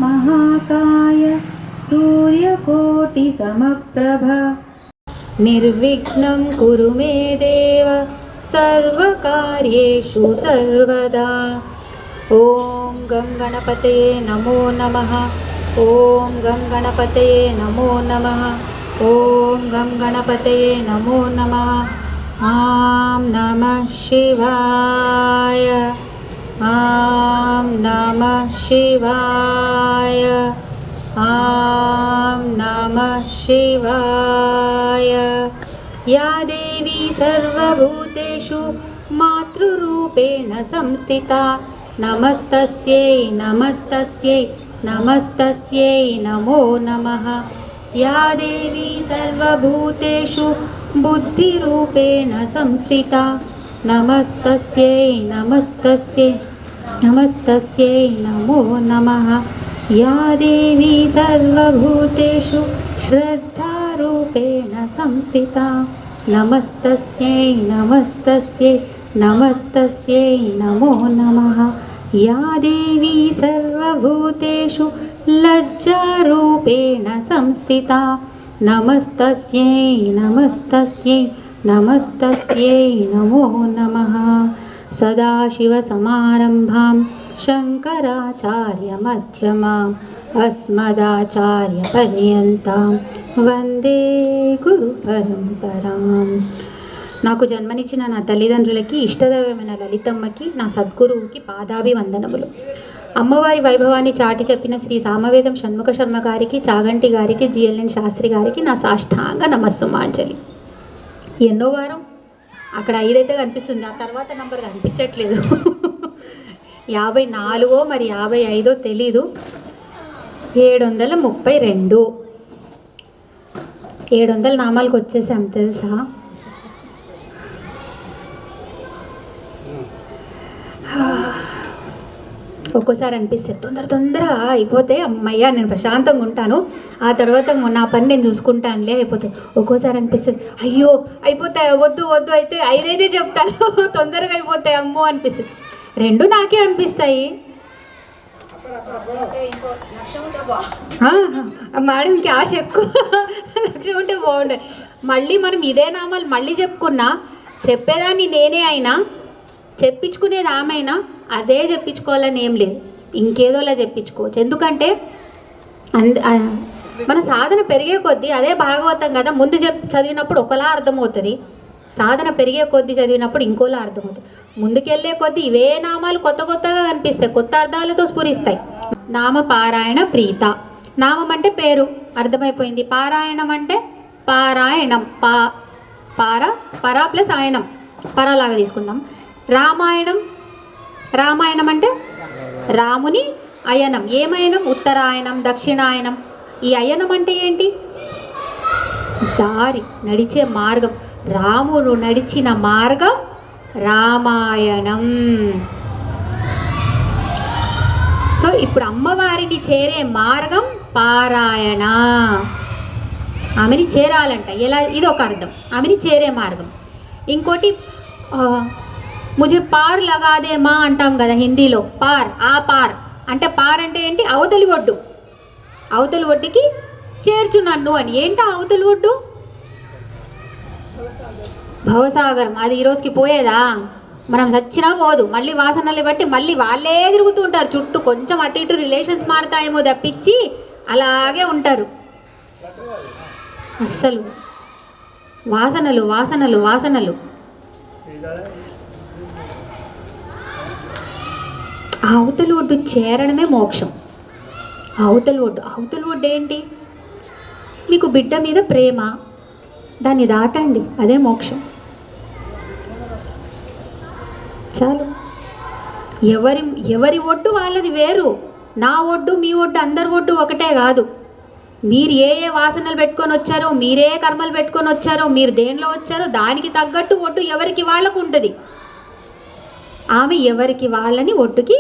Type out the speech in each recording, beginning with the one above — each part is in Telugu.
महाकाय सूर्यकोटिसमप्रभ निर्विघ्नं कुरु मे देव सर्वकार्येषु सर्वदा। ॐ गं गणपतये नमो नमः। ॐ गं गणपतये नमो नमः। ॐ गं गणपतये नमो नमः। ॐ नमः शिवाय। ॐ नमः शिवाय। ॐ नमः शिवाय। या देवी सर्वभूतेषु मातृरूपेण संस्थिता नमस्तस्यै नमस्तस्यै नमस्तस्यै नमो नमः। या देवी सर्वभूतेषु बुद्धिरूपेण संस्थिता नमस्तस्यै नमस्तस्यै नमस्तस्यै नमो नमः। या देवी सर्वभूतेषु श्रद्धारूपेण संस्थिता नमस्तस्यै नमस्तस्यै नमस्तस्यै नमो नमः। या देवी सर्वभूतेषु लज्जारूपेण संस्थिता नमस्तस्यै नमस्तस्यै नमस्तस्यै नमो नमः। सदाशिवसमारम्भां शङ्कराचार्यमध्यमाम् अस्मदाचार्यपर्यन्तां వందే గురు పరంపరాం. నాకు జన్మనిచ్చిన నా తల్లిదండ్రులకి, ఇష్టదైవమైన లలితమ్మకి, నా సద్గురువుకి పాదాభివందనములు. అమ్మవారి వైభవాన్ని చాటి చెప్పిన శ్రీ సామవేదం షణ్ముఖ శర్మ గారికి, చాగంటి గారికి, జిఎల్ఎన్ శాస్త్రి గారికి నా సాష్టాంగ నమస్సుమాంజలి. ఎన్నో వారం అక్కడ 5 అయితే కనిపిస్తుంది, ఆ తర్వాత నంబర్ కనిపించట్లేదు. 54 మరి 55 తెలీదు. 732 700 నామాలకు వచ్చేసాం తెలుసా. ఒక్కోసారి అనిపిస్తుంది తొందరగా అయిపోతే అమ్మయ్య నేను ప్రశాంతంగా ఉంటాను, ఆ తర్వాత నా పని నేను చూసుకుంటానులే అయిపోతాయి. ఒక్కోసారి అనిపిస్తుంది అయ్యో అయిపోతాయి, వద్దు వద్దు అయితే 5 చెప్తాను, తొందరగా అయిపోతాయి అమ్మో అనిపిస్తుంది. రెండు నాకే అనిపిస్తాయి. మేడంకి ఆశ ఎక్కువ, లక్ష్యం ఉంటే బాగుండే. మళ్ళీ మనం ఇదే నామాలు మళ్ళీ చెప్పుకున్నా, చెప్పేదాన్ని నేనే అయినా, చెప్పించుకునేది ఆమె అదే చెప్పించుకోవాలని ఏం లేదు, ఇంకేదోలా చెప్పించుకోవచ్చు. ఎందుకంటే మన సాధన పెరిగే కొద్దీ, అదే భాగవతం కదా, ముందు చదివినప్పుడు ఒకలా అర్థమవుతుంది, సాధన పెరిగే కొద్దీ చదివినప్పుడు ఇంకోలా అర్థమవుతుంది. ముందుకెళ్ళే కొద్దీ ఇవే నామాలు కొత్తగా కనిపిస్తాయి, కొత్త అర్థాలతో స్ఫురిస్తాయి. నామ పారాయణ ప్రీత. నామం అంటే పేరు, అర్థమైపోయింది. పారాయణం అంటే పారాయణం, పరా ప్లస్ ఆయనం, పరాలాగా తీసుకుందాం. రామాయణం అంటే రాముని అయనం. ఏమయనం? ఉత్తరాయణం, దక్షిణాయనం. ఈ అయనం అంటే ఏంటి? దారి, నడిచే మార్గం. రాముడు నడిచిన మార్గం రామాయణం. సో ఇప్పుడు అమ్మవారిని చేరే మార్గం పారాయణ. ఆమెని చేరాలంట ఎలా? ఇది ఒక అర్థం, ఆమెని చేరే మార్గం. ఇంకోటి ముझे పార్ లగాదే మా అంటాం కదా హిందీలో. పార్, ఆ పార్ అంటే, పార్ అంటే ఏంటి? అవతలి ఒడ్డు, అవతలి ఒడ్డుకి చేర్చు నన్ను అని. ఏంటా అవతలి ఒడ్డు? భవసాగరం. అది ఈరోజుకి పోయేదా? మనం చచ్చినా పోదు. మళ్ళీ వాసనలు బట్టి మళ్ళీ వాళ్ళే తిరుగుతూ ఉంటారు చుట్టూ. కొంచెం అటు ఇటు రిలేషన్స్ మారుతాయేమో తప్పించి అలాగే ఉంటారు. అస్సలు వాసనలు వాసనలు వాసనలు. అవతలి ఒడ్డు చేరడమే మోక్షం. అవతలి ఒడ్డు ఏంటి? మీకు బిడ్డ మీద ప్రేమ, దాన్ని దాటండి, అదే మోక్షం. చాలు. ఎవరి ఒడ్డు వాళ్ళది వేరు. నా ఒడ్డు మీ ఒడ్డు, అందరి ఒడ్డు ఒకటే కాదు. మీరు ఏ వాసనలు పెట్టుకొని వచ్చారో, మీరే కర్మలు పెట్టుకొని వచ్చారో, మీరు దేనిలో వచ్చారో దానికి తగ్గట్టు ఒడ్డు ఎవరికి వాళ్ళకు ఉంటుంది. ఆమె ఎవరికి వాళ్ళని ఒడ్డుకి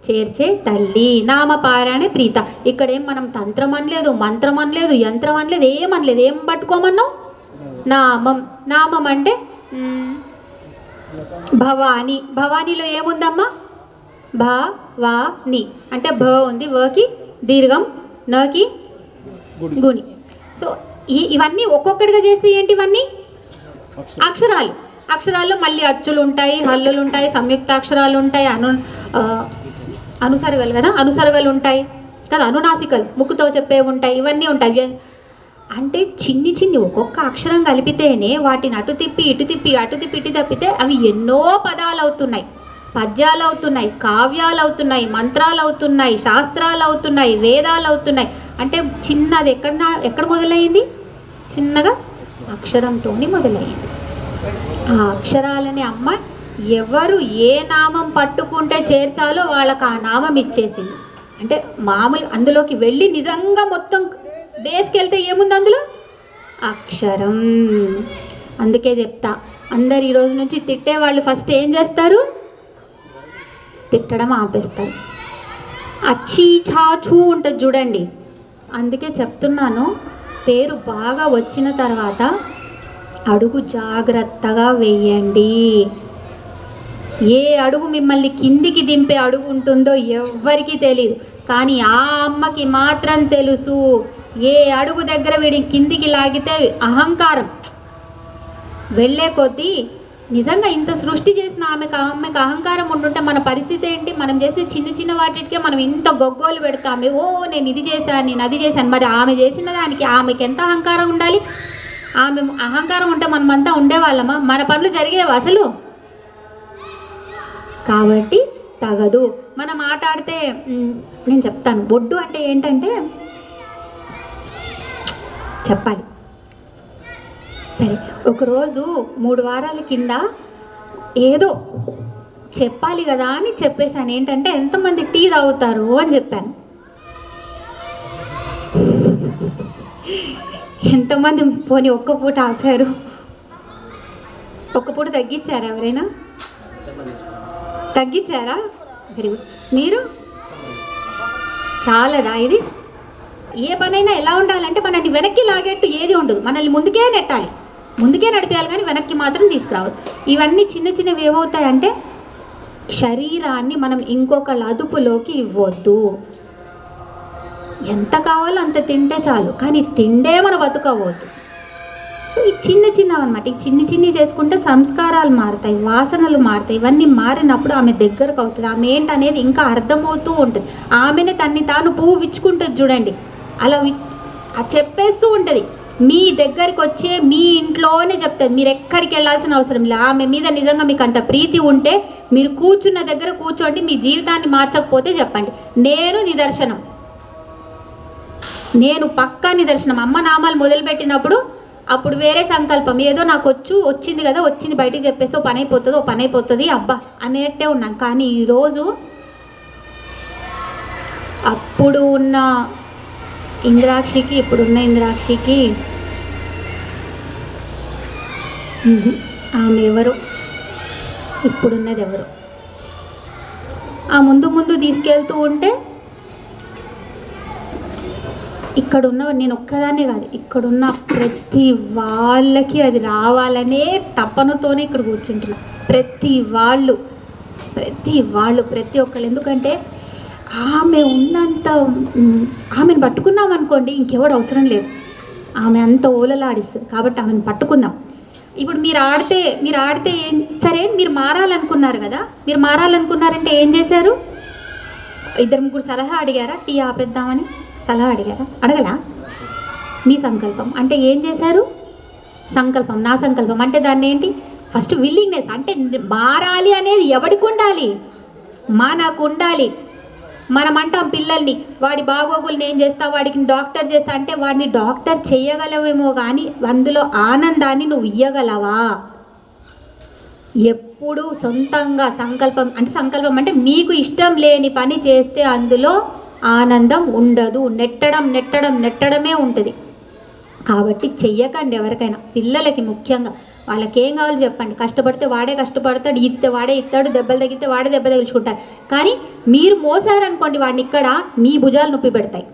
చేర్చే తల్లి. నామపారాయణ ప్రీత. ఇక్కడేం మనం తంత్రం అనలేదు, మంత్రం అనలేదు, యంత్రం అనలేదు, ఏమనలేదు. ఏం పట్టుకోమన్నాం? నామం. నామం అంటే భవానీ. భవానీలో ఏముందమ్మా? భా వా ని అంటే భ ఉంది, వకి దీర్ఘం, నకి గుని. సో ఇవన్నీ ఒక్కొక్కటిగా చేస్తే ఏంటి, ఇవన్నీ అక్షరాలు. అక్షరాల్లో మళ్ళీ అచ్చులు ఉంటాయి, హల్లులు ఉంటాయి, సంయుక్తాక్షరాలు ఉంటాయి, అనుసర్గలు కదా, అనుసర్గలు ఉంటాయి కదా, అనునాసికలు ముక్కుతో చెప్పేవి ఉంటాయి, ఇవన్నీ ఉంటాయి. అంటే చిన్ని ఒక్కొక్క అక్షరం కలిపితేనే వాటిని అటు తిప్పి ఇటు తిప్పి అటు తిప్పి ఇటు తప్పితే అవి ఎన్నో పదాలు అవుతున్నాయి, పద్యాలు అవుతున్నాయి, కావ్యాలు అవుతున్నాయి, మంత్రాలు అవుతున్నాయి, శాస్త్రాలు అవుతున్నాయి, వేదాలు అవుతున్నాయి. అంటే చిన్నది ఎక్కడ మొదలైంది, చిన్నగా అక్షరంతో మొదలైంది. ఆ అక్షరాలని అమ్మ ఎవరు ఏ నామం పట్టుకుంటే చేర్చాలో వాళ్ళకి ఆ నామం ఇచ్చేసింది. అంటే మామూలు అందులోకి వెళ్ళి నిజంగా మొత్తం దేశకెళ్తే ఏముంది అందులో, అక్షరం. అందుకే చెప్తా, అందరు ఈ రోజు నుంచి తిట్టే వాళ్ళు ఫస్ట్ ఏం చేస్తారు, తిట్టడం ఆపేస్తారు. అచ్చి ఛాచూ ఉంటుంది చూడండి. అందుకే చెప్తున్నాను, పేరు బాగా వచ్చిన తర్వాత అడుగు జాగ్రత్తగా వేయండి. ఏ అడుగు మిమ్మల్ని కిందికి దింపే అడుగు ఉంటుందో ఎవ్వరికీ తెలియదు, కానీ ఆ అమ్మకి మాత్రం తెలుసు. ఏ అడుగు దగ్గర వీడి కిందికి లాగితే అహంకారం వెళ్ళే కొద్దీ, నిజంగా ఇంత సృష్టి చేసిన ఆమెకు అహంకారం ఉంటుంటే మన పరిస్థితి ఏంటి? మనం చేసే చిన్న వాటికే మనం ఇంత గొగ్గోలు పెడతాము. ఓ నేను ఇది చేశాను, నేను అది చేశాను. మరి ఆమె చేసిన దానికి ఆమెకి ఎంత అహంకారం ఉండాలి? ఆమె అహంకారం ఉంటే మనమంతా ఉండేవాళ్ళమా? మన పనులు జరిగేవి అసలు? కాబట్టి తగదు. మనం మాట్లాడితే నేను చెప్తాను, బొడ్డు అంటే ఏంటంటే చెప్పాలి. సరే, ఒకరోజు 3 వారాల కింద ఏదో చెప్పాలి కదా అని చెప్పేశాను. ఏంటంటే ఎంతమంది టీ తాగుతారు అని చెప్పాను. ఎంతమంది పోనీ ఒక్క పూట ఆపారు? ఒక్క పూట తగ్గించారా ఎవరైనా? తగ్గించారా? Very good. మీరు చాలదా? ఇది ఏ పనైనా ఎలా ఉండాలంటే మనల్ని వెనక్కి లాగేట్టు ఏది ఉండదు, మనల్ని ముందుకే నెట్టాలి, ముందుకే నడిపేయాలి, కానీ వెనక్కి మాత్రం తీసుకురావద్దు. ఇవన్నీ చిన్నవి ఏమవుతాయంటే శరీరాన్ని మనం ఇంకొకళ్ళ అదుపులోకి ఇవ్వద్దు. ఎంత కావాలో అంత తింటే చాలు, కానీ తిండే మన బతుకవద్దు. సో ఈ చిన్నవి అనమాట. ఈ చిన్ని చేసుకుంటే సంస్కారాలు మారుతాయి, వాసనలు మారుతాయి. ఇవన్నీ మారినప్పుడు ఆమె దగ్గరకు అవుతుంది. ఆమె ఏంటనేది ఇంకా అర్థమవుతూ ఉంటుంది. ఆమెనే తన్ని తాను పువ్వు విచ్చుకుంటుంది చూడండి, అలా చెప్పేస్తూ ఉంటుంది. మీ దగ్గరికి వచ్చే మీ ఇంట్లోనే చెప్తుంది, మీరు ఎక్కడికి వెళ్ళాల్సిన అవసరం లేదు. ఆమె మీద నిజంగా మీకు అంత ప్రీతి ఉంటే మీరు కూర్చున్న దగ్గర కూర్చోండి. మీ జీవితాన్ని మార్చకపోతే చెప్పండి, నేను నిదర్శనం, నేను పక్కా నిదర్శనం. అమ్మ నామాలు మొదలుపెట్టినప్పుడు అప్పుడు వేరే సంకల్పం, ఏదో నాకు వచ్చింది కదా, వచ్చింది బయటికి చెప్పేస్తే ఓ పని అయిపోతుంది అబ్బా అనేట్టే ఉన్నాను. కానీ ఈరోజు అప్పుడు ఉన్న ఇంద్రాక్షికి ఇప్పుడున్న ఇంద్రాక్షికి ఆమె ఎవరు, ఇప్పుడున్నది ఎవరు? ఆ ముందు తీసుకెళ్తూ ఉంటే ఇక్కడున్న నేను ఒక్కదాన్నే కాదు, ఇక్కడున్న ప్రతి వాళ్ళకి అది రావాలనే తపనతోనే ఇక్కడ కూర్చుంటున్నా. ప్రతి ఒక్కళ్ళు. ఎందుకంటే ఆమె ఉన్నంత, ఆమెను పట్టుకున్నాం అనుకోండి ఇంకెవడు అవసరం లేదు. ఆమె అంత ఓలలాడిస్తుంది కాబట్టి ఆమెను పట్టుకుందాం. ఇప్పుడు మీరు ఆడితే సరే, మీరు మారాలనుకున్నారు కదా, మీరు మారాలనుకున్నారంటే ఏం చేశారు? 2-3 సలహా అడిగారా? టీ ఆపేద్దామని సలహా అడిగారా? అడగలా? మీ సంకల్పం అంటే ఏం చేశారు? సంకల్పం, నా సంకల్పం అంటే దాన్ని ఏంటి? First willingness. అంటే మారాలి అనేది ఎవడికి ఉండాలి? మనకు ఉండాలి. మనం అంటాం పిల్లల్ని, వాడి బాగోగులు నేను చేస్తా, వాడికి డాక్టర్ చేస్తా అంటే వాడిని డాక్టర్ చేయగలవేమో, కానీ అందులో ఆనందాన్ని నువ్వు ఇయ్యగలవా? ఎప్పుడు సొంతంగా సంకల్పం అంటే మీకు ఇష్టం లేని పని చేస్తే అందులో ఆనందం ఉండదు. నెట్టడమే ఉంటుంది. కాబట్టి చెయ్యకండి ఎవరికైనా, పిల్లలకి ముఖ్యంగా. వాళ్ళకి ఏం కావాలో చెప్పండి. కష్టపడితే వాడే కష్టపడతాడు, ఇస్తే వాడే ఇస్తాడు, దెబ్బలు తగిలితే వాడే దెబ్బ తగిలించుకుంటాడు. కానీ మీరు మోసారనుకోండి వాడిని, ఇక్కడ మీ భుజాలు నొప్పి పెడతాయి.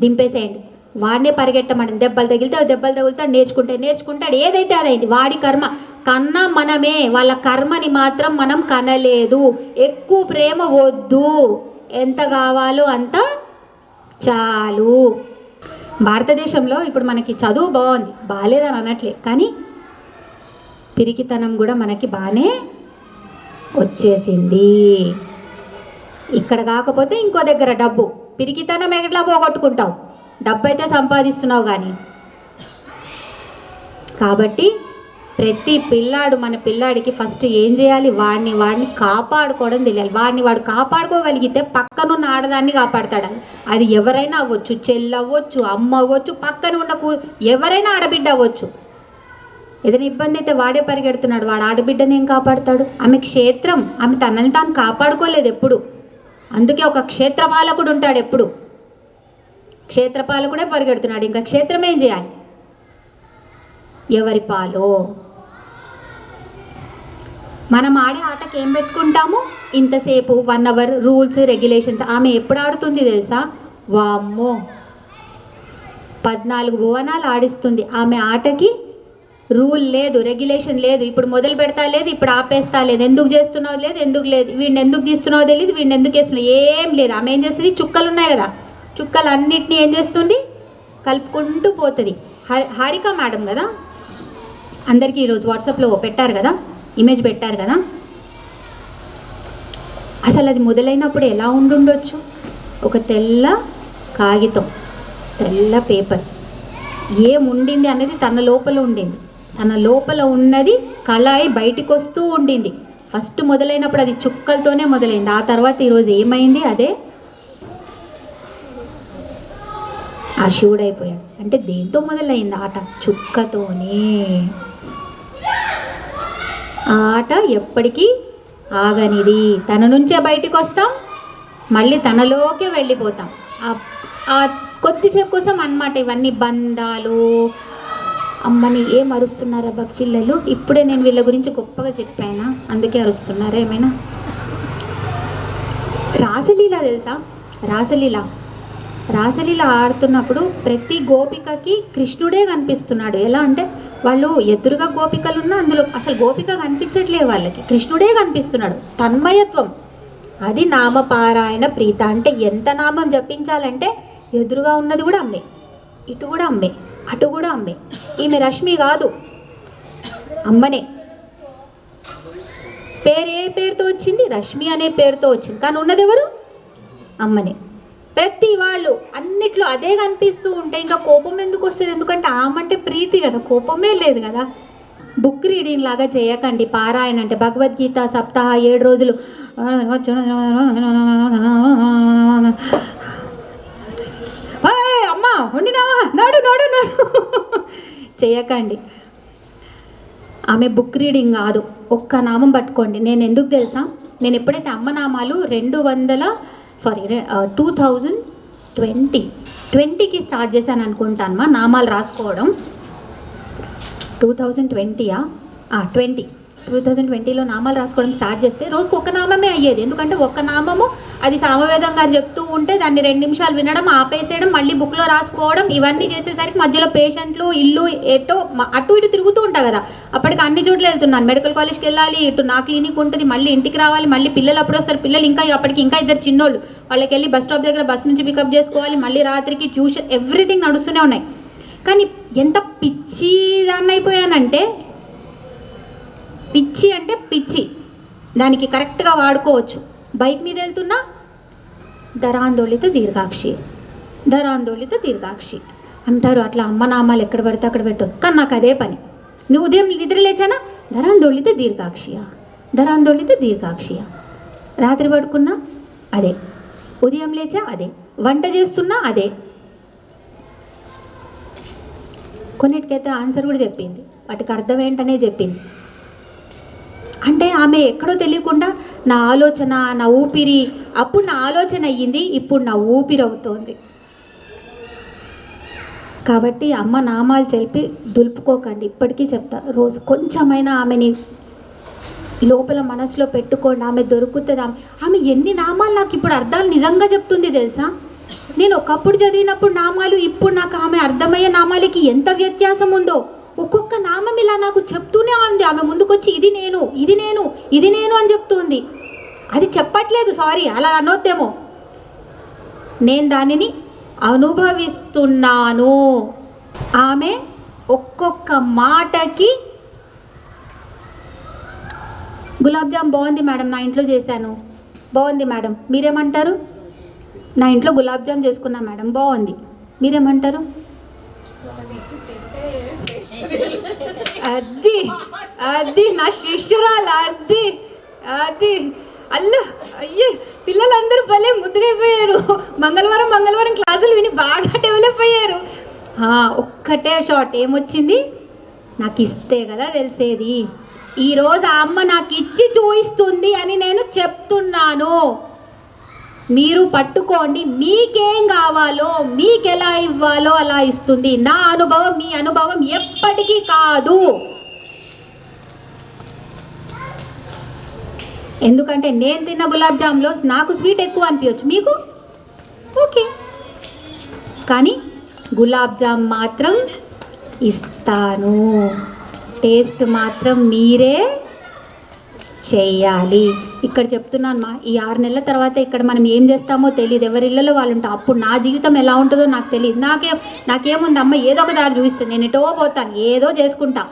దింపేసేయండి. వాడినే పరిగెట్టమండి. దెబ్బలు తగులుతాడు, నేర్చుకుంటాడు, ఏదైతే అదైంది. వాడి కర్మ. కన్నా మనమే, వాళ్ళ కర్మని మాత్రం మనం కనలేదు. ఎక్కువ ప్రేమ వద్దు, ఎంత కావాలో అంత చాలు. భారతదేశంలో ఇప్పుడు మనకి చదువు బాగుంది, బాగాలేదని అనట్లే, కానీ పిరికితనం కూడా మనకి బాగానే వచ్చేసింది. ఇక్కడ కాకపోతే ఇంకో దగ్గర డబ్బు, పిరికితనం ఎట్లా పోగొట్టుకుంటావు, డబ్బు అయితే సంపాదిస్తున్నావు కానీ. కాబట్టి ప్రతి పిల్లాడు, మన పిల్లాడికి ఫస్ట్ ఏం చేయాలి, వాడిని కాపాడుకోవడం తెలియాలి. వాడు కాపాడుకోగలిగితే పక్కనున్న ఆడదాన్ని కాపాడతాడు. అది ఎవరైనా అవ్వచ్చు, చెల్లి అవ్వచ్చు, అమ్మ అవ్వచ్చు, పక్కన ఉన్న ఎవరైనా ఆడబిడ్డ అవ్వచ్చు. ఏదైనా ఇబ్బంది అయితే వాడే పరిగెడుతున్నాడు, వాడు ఆడబిడ్డని ఏం కాపాడుతాడు? ఆమె క్షేత్రం, ఆమె తనని తాను కాపాడుకోలేదు ఎప్పుడు. అందుకే ఒక క్షేత్రపాలకుడు ఉంటాడు ఎప్పుడు. క్షేత్రపాలకుడే పరిగెడుతున్నాడు, ఇంకా క్షేత్రం ఏం చేయాలి? ఎవరి పాలో. మనం ఆడే ఆటకి ఏం పెట్టుకుంటాము? ఇంతసేపు 1 అవర్ రూల్స్ రెగ్యులేషన్స్. ఆమె ఎప్పుడు ఆడుతుంది తెలుసా? వామ్మో 14 భువనాలు ఆడిస్తుంది. ఆమె ఆటకి రూల్ లేదు, రెగ్యులేషన్ లేదు. ఇప్పుడు మొదలు పెడతా లేదు, ఇప్పుడు ఆపేస్తా లేదు, ఎందుకు చేస్తున్నావు లేదు, ఎందుకు లేదు, వీడిని ఎందుకు తీస్తున్నావు తెలియదు, వీడిని ఎందుకు వేస్తున్నావు ఏం లేదు. ఆమె ఏం చేస్తుంది? చుక్కలు ఉన్నాయి కదా, చుక్కలు అన్నిటినీ ఏం చేస్తుంది? కలుపుకుంటూ పోతుంది. హారిక మేడం కదా, అందరికీ ఈరోజు వాట్సాప్లో పెట్టారు కదా, ఇమేజ్ పెట్టారు కదా. అసలు అది మొదలైనప్పుడు ఎలా ఉండుండొచ్చు? ఒక తెల్ల కాగితం, తెల్ల పేపర్, ఏముండింది అనేది తన లోపల ఉండింది. తన లోపల ఉన్నది కళాయి బయటికి వస్తూ ఉండింది. ఫస్ట్ మొదలైనప్పుడు అది చుక్కలతోనే మొదలైంది. ఆ తర్వాత ఈరోజు ఏమైంది? అదే ఆ శివుడు అయిపోయాడు. అంటే దేంతో మొదలైంది ఆట? చుక్కతోనే. ఆ ఆట ఎప్పటికీ ఆగనిది. తన నుంచే బయటికి వస్తాం, మళ్ళీ తనలోకే వెళ్ళిపోతాం. ఆ కొద్దిసేపు కోసం అన్నమాట ఇవన్నీ బంధాలు. అమ్మని ఏం అరుస్తున్నారా పిల్లలు? ఇప్పుడే నేను వీళ్ళ గురించి గొప్పగా చెప్పానా, అందుకే అరుస్తున్నారా ఏమైనా? రాసలీల తెలుసా? రాసలీల ఆడుతున్నప్పుడు ప్రతి గోపికకి కృష్ణుడే కనిపిస్తున్నాడు. ఎలా అంటే వాళ్ళు ఎదురుగా గోపికలు ఉన్నా అందులో అసలు గోపిక కనిపించట్లేదు, వాళ్ళకి కృష్ణుడే కనిపిస్తున్నాడు. తన్మయత్వం, అది నామపారాయణ ప్రీత. అంటే ఎంత నామం జపించాలంటే ఎదురుగా ఉన్నది కూడా అమ్మే, ఇటు కూడా అమ్మే, అటు కూడా అమ్మే. ఈమె రష్మి కాదు, అమ్మనే. పేరు ఏ పేరుతో వచ్చింది? రష్మి అనే పేరుతో వచ్చింది, కానీ ఉన్నది ఎవరు? అమ్మనే. ప్రతి వాళ్ళు అన్నిట్లో అదే కనిపిస్తూ ఉంటే ఇంకా కోపం ఎందుకు వస్తుంది? ఎందుకంటే ఆమంటే ప్రీతి కదా, కోపమే లేదు కదా. బుక్ రీడింగ్ లాగా చేయకండి పారాయణ. అంటే భగవద్గీత సప్తాహ 7 రోజులు అమ్మా వండినావా, నాడు నాడు నాడు చేయకండి. ఆమె బుక్ రీడింగ్ కాదు, ఒక్క నామం పట్టుకోండి. నేను ఎందుకు తెలుసా, నేను ఎప్పుడైతే అమ్మ నామాలు 2020కి స్టార్ట్ చేశాను అనుకుంటాను మా నామాలు రాసుకోవడం. 2020లో నామాలు రాసుకోవడం స్టార్ట్ చేస్తే రోజుకు ఒక్క నామమే అయ్యేది. ఎందుకంటే ఒక్క నామము అది సామవేదం గారు చెప్తూ ఉంటే దాన్ని 2 నిమిషాలు వినడం, ఆపేసేయడం, మళ్ళీ బుక్లో రాసుకోవడం, ఇవన్నీ చేసేసరికి మధ్యలో పేషెంట్లు ఇల్లు ఎటో అటు ఇటు తిరుగుతూ ఉంటా కదా. అప్పటికి అన్ని చోట్ల వెళ్తున్నాను. మెడికల్ కాలేజ్కి వెళ్ళాలి, ఇటు నా క్లినిక్ ఉంటుంది, మళ్ళీ ఇంటికి రావాలి, మళ్ళీ పిల్లలు అప్పుడు వస్తారు. పిల్లలు అప్పటికి ఇంకా 2 చిన్నోళ్ళు, వాళ్ళకి వెళ్ళి బస్ స్టాప్ దగ్గర బస్ నుంచి పికప్ చేసుకోవాలి, మళ్ళీ రాత్రికి ట్యూషన్, ఎవ్రీథింగ్ నడుస్తూనే ఉన్నాయి. కానీ ఎంత పిచ్చి దాన్ని అయిపోయానంటే, పిచ్చి అంటే పిచ్చి, దానికి కరెక్ట్గా వాడుకోవచ్చు. బైక్ మీద వెళ్తున్నా ధరాందోళిత దీర్ఘాక్షి అంటారు. అట్లా అమ్మ నామాలు ఎక్కడ పడితే అక్కడ పెట్టవచ్చు. కానీ నాకు అదే పని. నువ్వు ఉదయం నిద్ర లేచానా ధరాందోళిత దీర్ఘాక్షియా, రాత్రి పడుకున్నా అదే, ఉదయం లేచా అదే, వంట చేస్తున్నా అదే. కొన్నిటికైతే ఆన్సర్ కూడా చెప్పింది, వాటికి అర్థం ఏంటనే చెప్పింది. అంటే ఆమె ఎక్కడో తెలియకుండా నా ఆలోచన, నా ఊపిరి, అప్పుడు నా ఆలోచన అయ్యింది, ఇప్పుడు నా ఊపిరి అవుతోంది. కాబట్టి అమ్మ నామాలు చెప్పి దులుపుకోకండి. ఇప్పటికీ చెప్తా, రోజు కొంచెమైనా ఆమెని లోపల మనసులో పెట్టుకోండి. ఆమె దొరుకుతుంది. ఆమె ఎన్ని నామాలు నాకు ఇప్పుడు అర్థాలు నిజంగా చెప్తుంది తెలుసా. నేను ఒకప్పుడు చదివినప్పుడు నామాలు, ఇప్పుడు నాకు ఆమె అర్థమయ్యే నామాలకి ఎంత వ్యత్యాసం ఉందో. ఒక్కొక్క నామం ఇలా నాకు చెప్తూనే ఉంది. ఆమె ముందుకొచ్చి ఇది నేను, ఇది నేను, ఇది నేను అని చెప్తుంది. అది చెప్పట్లేదు, సారీ అలా అనొద్దేమో, నేను దానిని అనుభవిస్తున్నాను. ఆమె ఒక్కొక్క మాటకి గులాబ్ జామ్ బాగుంది మేడం, నా ఇంట్లో చేశాను, బాగుంది మేడం, మీరేమంటారు? నా ఇంట్లో గులాబ్ జామ్ చేసుకున్నా మేడం, బాగుంది, మీరేమంటారు? అది అది నా శిష్యురాలు, అది అది అల్లు అయ్యే, పిల్లలందరూ భలే ముద్దుగైపోయారు. మంగళవారం క్లాసులు విని బాగా డెవలప్ అయ్యారు. ఒక్కటే షాట్ ఏమొచ్చింది, నాకు ఇస్తే కదా తెలిసేది. ఈరోజు ఆ అమ్మ నాకు ఇచ్చి చూయిస్తుంది అని నేను చెప్తున్నాను. మీరు పట్టుకోండి, మీకేం కావాలో, మీకు ఎలా ఇవ్వాలో అలా ఇస్తుంది. నా అనుభవం మీ అనుభవం ఎప్పటికీ కాదు. ఎందుకంటే నేను తిన్న గులాబ్ జామ్లో నాకు స్వీట్ ఎక్కువ అనిపించవచ్చు, మీకు ఓకే, కానీ గులాబ్ జామ్ మాత్రం ఇస్తాను, టేస్ట్ మాత్రం మీరే చెయ్యాలి. ఇక్కడ చెప్తున్నాను మా, ఈ 6 నెలల తర్వాత ఇక్కడ మనం ఏం చేస్తామో తెలియదు, ఎవరి ఇళ్ళలో వాళ్ళు ఉంటాం. అప్పుడు నా జీవితం ఎలా ఉంటుందో నాకు తెలియదు. నాకేముంది, అమ్మ ఏదో ఒక దారి చూపిస్తుంది, నేను ఎటో పోతాను, ఏదో చేసుకుంటా.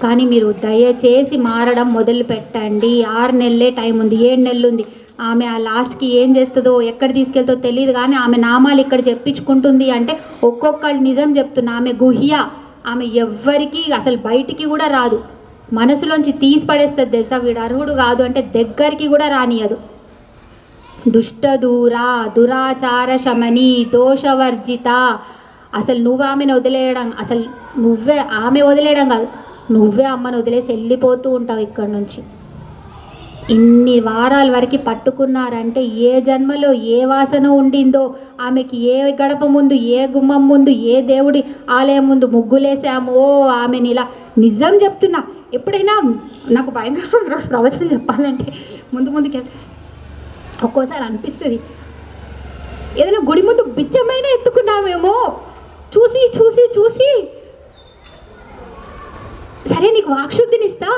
కానీ మీరు దయచేసి మారడం మొదలు పెట్టండి. 6 నెలలే టైం ఉంది, 7 నెలలు ఉంది. ఆమె ఆ లాస్ట్కి ఏం చేస్తుందో, ఎక్కడ తీసుకెళ్తో తెలియదు, కానీ ఆమె నామాలు ఇక్కడ చెప్పించుకుంటుంది అంటే ఒక్కొక్కళ్ళు నిజం చెప్తున్నా. ఆమె గుహ్య, ఆమె ఎవ్వరికి అసలు బయటికి కూడా రాదు, మనసులోంచి తీసి పడేస్తుంది తెలుసా. వీడు అర్హుడు కాదు అంటే దగ్గరికి కూడా రానియదు. దుష్టదూరా, దురాచార శమని, దోషవర్జిత. అసలు నువ్వు ఆమెను వదిలేయడం, అసలు నువ్వే ఆమె వదిలేయడం కాదు, నువ్వే అమ్మను వదిలేసి వెళ్ళిపోతూ ఉంటావు ఇక్కడి నుంచి. ఇన్ని వారాల వరకు పట్టుకున్నారంటే ఏ జన్మలో ఏ వాసన ఉండిందో, ఆమెకి ఏ గడప ముందు, ఏ గుమ్మం ముందు, ఏ దేవుడి ఆలయం ముందు ముగ్గులేసామో ఆమెని ఇలా. నిజం చెప్తున్నా, ఎప్పుడైనా నాకు భయం వేస్తుంది రోజు ప్రవచనం చెప్పాలంటే, ముందుకెళ్ళి ఒక్కోసారి అనిపిస్తుంది ఏదైనా గుడి ముందు బిచ్చమైన ఎత్తుకున్నామేమో, చూసి చూసి చూసి. సరే నీకు వాక్శుద్ధినిస్తా,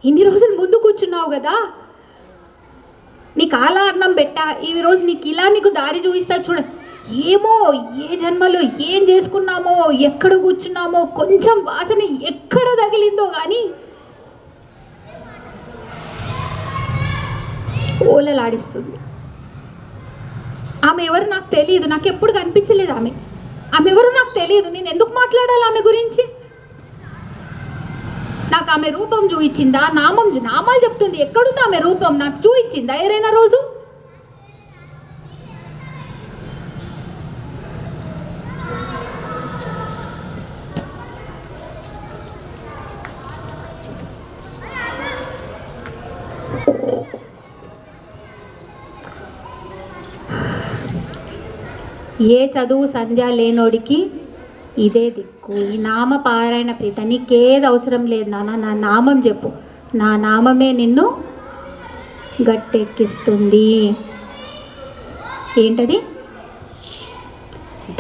ఇన్ని రోజులు ముందు కూర్చున్నావు కదా, నీకు అలా అన్నం పెట్టా, ఈరోజు నీకు ఇలా నీకు దారి చూపిస్తా చూడ. ఏమో ఏ జన్మలో ఏం చేసుకున్నామో, ఎక్కడ కూర్చున్నామో, కొంచెం వాసన ఎక్కడ తగిలిందో కానీ ఓలలాడిస్తుంది. ఆమె ఎవరు నాకు తెలియదు, నాకు ఎప్పుడు కనిపించలేదు. ఆమె ఎవరు నాకు తెలియదు, నేను ఎందుకు మాట్లాడాలి ఆమె గురించి? నాకు ఆమె రూపం చూయించిందా, నామాలు చెప్తుంది, ఎక్కడుందో ఆమె రూపం నాకు చూయించిందా ఎవరైనా రోజు? ఏ చదువు సంధ్య లేనోడికి ఇదే దిక్కు. ఈ నామ పారాయణ ప్రీత, నీకేది అవసరం లేదు నాన్న, నా నామం చెప్పు, నా నామమే నిన్ను గట్టెక్కిస్తుంది. ఏంటది?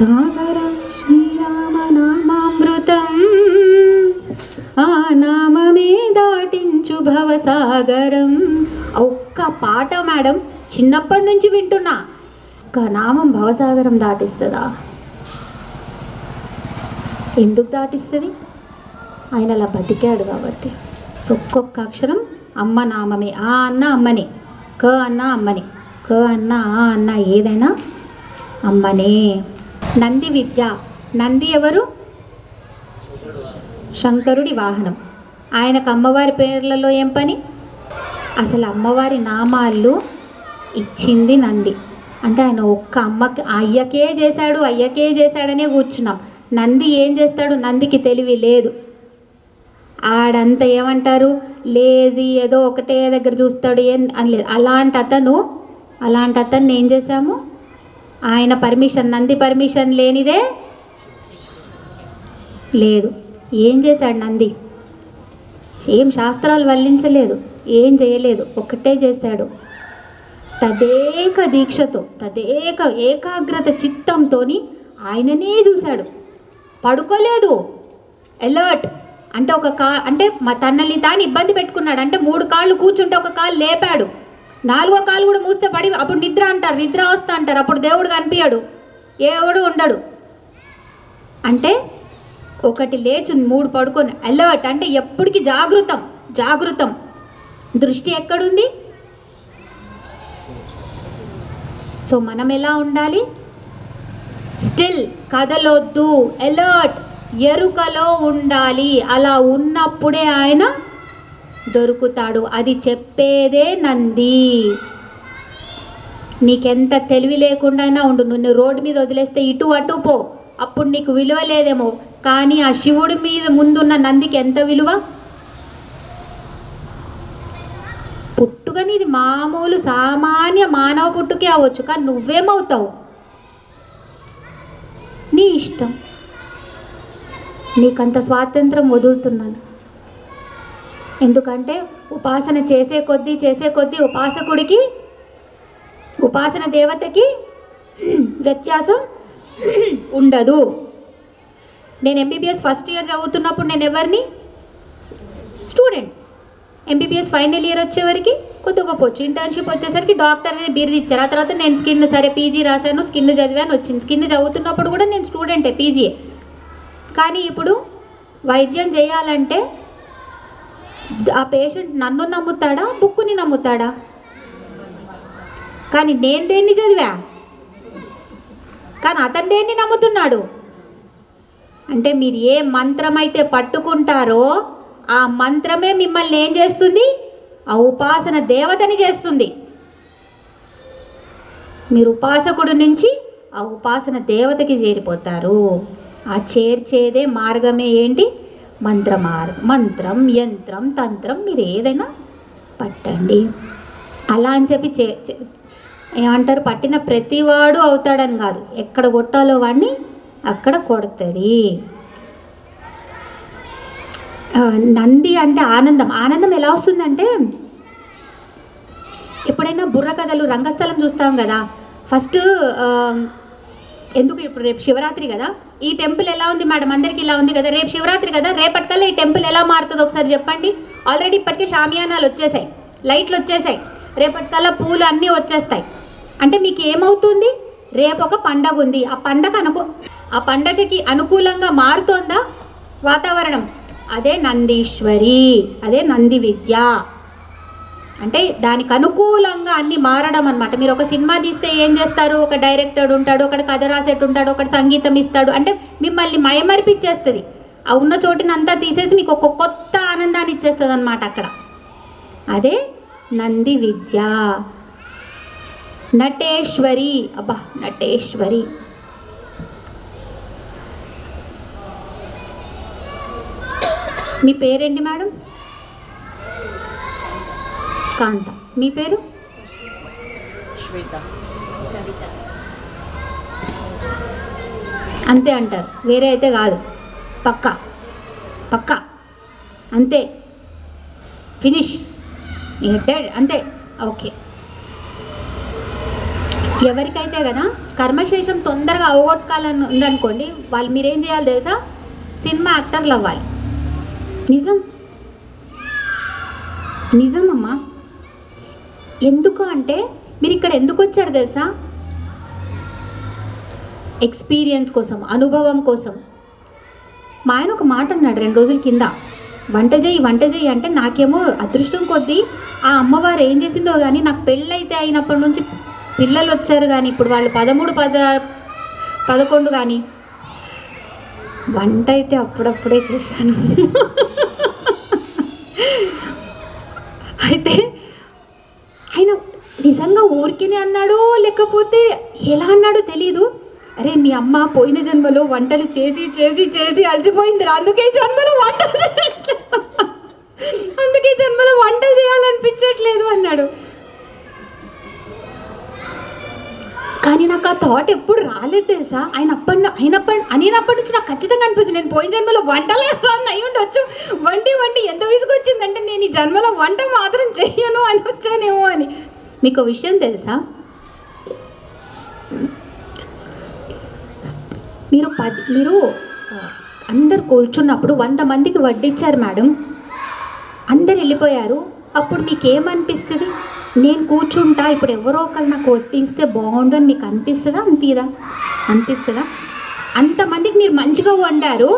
దాగర శ్రీరామ నామామృతం, ఆ నామమే దాటించు భవసాగరం. ఒక్క పాట మేడం చిన్నప్పటి నుంచి వింటున్నా. ఒక్క నామం భవసాగరం దాటిస్తుందా? ఎందుకు దాటిస్తుంది? ఆయన అలా బతికాడు కాబట్టి. సో ఒక్కొక్క అక్షరం అమ్మ నామమే. ఆ అన్న అమ్మనే, క అన్న అమ్మనే, క అన్న ఆ అన్న ఏదైనా అమ్మనే. నంది విద్య, నంది ఎవరు? శంకరుడి వాహనం. ఆయనకు అమ్మవారి పేర్లలో ఏం పని? అసలు అమ్మవారి నామాలు ఇచ్చింది నంది. అంటే ఆయన ఒక్క అమ్మకి అయ్యకే చేశాడనే కూర్చున్నాం. నంది ఏం చేస్తాడు? నందికి తెలివి లేదు. ఆడంతా ఏమంటారు, లేజీ, ఏదో ఒకటే దగ్గర చూస్తాడు, ఏం అనలేదు. అలాంటి అతన్ని ఏం చేశాము? ఆయన పర్మిషన్, నంది పర్మిషన్ లేనిదే లేదు. ఏం చేశాడు నంది? ఏం శాస్త్రాలు వల్లించలేదు, ఏం చేయలేదు, ఒకటే చేశాడు. తదేక దీక్షతో, ఏకాగ్రత చిత్తంతో ఆయననే చూశాడు. పడుకోలేదు, అలర్ట్ అంటే అంటే తనని తాను ఇబ్బంది పెట్టుకున్నాడు అంటే 3 కాళ్ళు కూర్చుంటే ఒక కాలు లేపాడు, 4వ కాలు కూడా మూస్తే పడి అప్పుడు నిద్ర అంటారు, నిద్ర వస్తా అంటారు, అప్పుడు దేవుడు కనిపించాడు, ఎవడు ఉండడు. అంటే ఒకటి లేచుంది, 3 పడుకొని. అలర్ట్ అంటే ఎప్పటికీ జాగృతం. దృష్టి ఎక్కడుంది? సో మనం ఎలా ఉండాలి? స్టిల్, కదలొద్దు, అలర్ట్, ఎరుకలో ఉండాలి. అలా ఉన్నప్పుడే ఆయన దొరుకుతాడు. అది చెప్పేదే నంది. నీకెంత తెలివి లేకుండా అయినా ఉండు, నిన్ను రోడ్డు మీద వదిలేస్తే ఇటు అటు పో, అప్పుడు నీకు విలువ లేదేమో, కానీ ఆ శివుడి మీద ముందున్న నందికి ఎంత విలువ. పుట్టుక నీది మామూలు సామాన్య మానవ పుట్టుకే అవ్వచ్చు, కానీ నువ్వేమవుతావు? నీ ఇష్టం. నీకంత స్వాతంత్రం వదులుతున్నాను. ఎందుకంటే ఉపాసన చేసే కొద్దీ ఉపాసకుడికి, ఉపాసన దేవతకి వ్యత్యాసం ఉండదు. నేను ఎంబీబీఎస్ ఫస్ట్ ఇయర్ చదువుతున్నప్పుడు నేను ఎవరిని? స్టూడెంట్. ఎంబీబీఎస్ ఫైనల్ ఇయర్ వచ్చేవరకు కొద్దిగా పోవచ్చు, ఇంటర్న్షిప్ వచ్చేసరికి డాక్టర్ అని బిరుదు ఇచ్చారు. ఆ తర్వాత నేను స్కిన్, సరే పీజీ రాశాను, స్కిన్ చదివాను, వచ్చింది. స్కిన్ చదువుతున్నప్పుడు కూడా నేను స్టూడెంటే, పీజీయే. కానీ ఇప్పుడు వైద్యం చేయాలంటే ఆ పేషెంట్ నన్ను నమ్ముతాడా, బుక్కుని నమ్ముతాడా? కానీ నేను దేన్ని చదివా, కానీ అతను దేన్ని నమ్ముతున్నాడు. అంటే మీరు ఏ మంత్రం అయితే పట్టుకుంటారో ఆ మంత్రమే మిమ్మల్ని ఏం చేస్తుంది? ఆ ఉపాసన దేవతని చేస్తుంది. మీరు ఉపాసకుడు నుంచి ఆ ఉపాసన దేవతకి చేరిపోతారు. ఆ చేర్చేదే మార్గమే ఏంటి? మంత్రం, యంత్రం, తంత్రం, మీరు ఏదైనా పట్టండి. అలా అని చెప్పి ఏమంటారు, పట్టిన ప్రతివాడు అవుతాడని కాదు, ఎక్కడ కొట్టాలో వాడిని అక్కడ కొడుతుంది. నంది అంటే ఆనందం ఎలా వస్తుందంటే, ఎప్పుడైనా బుర్ర కథలు, రంగస్థలం చూస్తాం కదా, ఫస్ట్ ఎందుకు ఇప్పుడు రేపు శివరాత్రి కదా, ఈ టెంపుల్ ఎలా ఉంది మేడం, అందరికీ ఇలా ఉంది కదా, రేపు శివరాత్రి కదా, రేపటికల్లా ఈ టెంపుల్ ఎలా మారుతుందో ఒకసారి చెప్పండి. ఆల్రెడీ ఇప్పటికే షామియానాలు వచ్చేసాయి, లైట్లు వచ్చేసాయి, రేపటికల్లా పూలు అన్నీ వచ్చేస్తాయి. అంటే మీకు ఏమవుతుంది? రేపు ఒక పండగ ఉంది, ఆ పండగకి అనుకూలంగా మారుతోందా వాతావరణం? అదే నందీశ్వరి, అదే నంది విద్య. అంటే దానికి అనుకూలంగా అన్నీ మారడం అనమాట. మీరు ఒక సినిమా తీస్తే ఏం చేస్తారు? ఒక డైరెక్టర్ ఉంటాడు, ఒకటి కథ రాసేట్టు ఉంటాడు, ఒకటి సంగీతం ఇస్తాడు. అంటే మిమ్మల్ని మయమరిపిచ్చేస్తుంది. ఆ ఉన్న చోటిని అంతా తీసేసి మీకు ఒక కొత్త ఆనందాన్ని ఇచ్చేస్తుంది అనమాట అక్కడ. అదే నంది విద్య. నటేశ్వరి, అబ్బా నటేశ్వరి. మీ పేరేంటి మేడం? కాంత. మీ పేరు? శ్వేత. అంతే అంటారు, వేరే అయితే కాదు. పక్కా అంతే, ఫినిష్, డెడ్, అంతే. ఓకే. ఎవరికైతే కదా కర్మశేషం తొందరగా అవగొట్టుకోవాలని ఉందనుకోండి, వాళ్ళు మీరేం చేయాలి తెలుసా? సినిమా యాక్టర్లు అవ్వాలి. నిజమమ్మా. ఎందుకు అంటే మీరు ఇక్కడ ఎందుకు వచ్చారు తెలుసా? ఎక్స్పీరియన్స్ కోసం, అనుభవం కోసం. మా ఆయన ఒక మాట అన్నాడు 2 రోజుల కింద, వంట చేయి అంటే నాకేమో అదృష్టం కొద్దీ ఆ అమ్మవారు ఏం చేసిందో కానీ నాకు పెళ్ళైతే అయినప్పటి నుంచి పిల్లలు వచ్చారు, కానీ ఇప్పుడు వాళ్ళు 13, 11 కానీ వంట అయితే అప్పుడప్పుడే చేశాను. అయితే ఆయన నిజంగా ఊరికినే అన్నాడో లేకపోతే ఎలా అన్నాడో తెలీదు. అరే మీ అమ్మ పోయిన జన్మలో వంటలు చేసి చేసి చేసి అలసిపోయింది, అందుకే జన్మలో వంటలు చేయాలనిపించట్లేదు అన్నాడు. కానీ నాకు ఆ థాట్ ఎప్పుడు రాలేదు తెలుసా? అయినప్పటి నుంచి నాకు ఖచ్చితంగా అనిపిస్తుంది, నేను పోయిన జన్మలో వంటలే అయి ఉండొచ్చు. వండి ఎంత విసుగొచ్చిందంటే నేను ఈ జన్మలో వంట మాత్రం చెయ్యను అని వచ్చానేమో అని. మీకు విషయం తెలుసా? మీరు అందరు కూర్చున్నప్పుడు 100 మందికి వడ్డించారు మేడం, అందరు వెళ్ళిపోయారు. అప్పుడు మీకేమనిపిస్తుంది? నేను కూర్చుంటా, ఇప్పుడు ఎవరో ఒకళ్ళు నాకు వడ్డిస్తే బాగుండు అని మీకు అనిపిస్తుందా? అంతమందికి మీరు మంచిగా వండారు,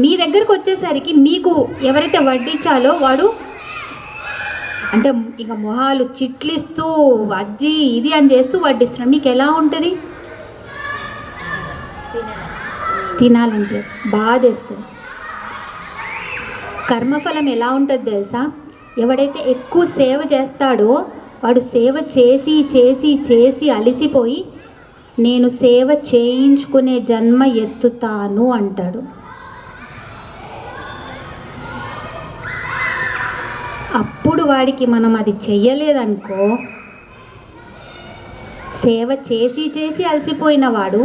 మీ దగ్గరకు వచ్చేసరికి మీకు ఎవరైతే వడ్డించాలో వాడు అంటే ఇక మొహాలు చిట్లిస్తూ అది ఇది అని చేస్తూ వడ్డిస్తున్నాడు. మీకు ఎలా ఉంటుంది? తినాలంటే బాధేస్తుంది. కర్మఫలం ఎలా ఉంటుంది తెలుసా? ఎవడైతే ఎక్కువ సేవ చేస్తాడో వాడు సేవ చేసి చేసి చేసి అలసిపోయి నేను సేవ చేయించుకునే జన్మ ఎత్తుతాను అంటాడు. అప్పుడు వాడికి మనం అది చెయ్యలేదనుకో, సేవ చేసి చేసి అలసిపోయిన వాడు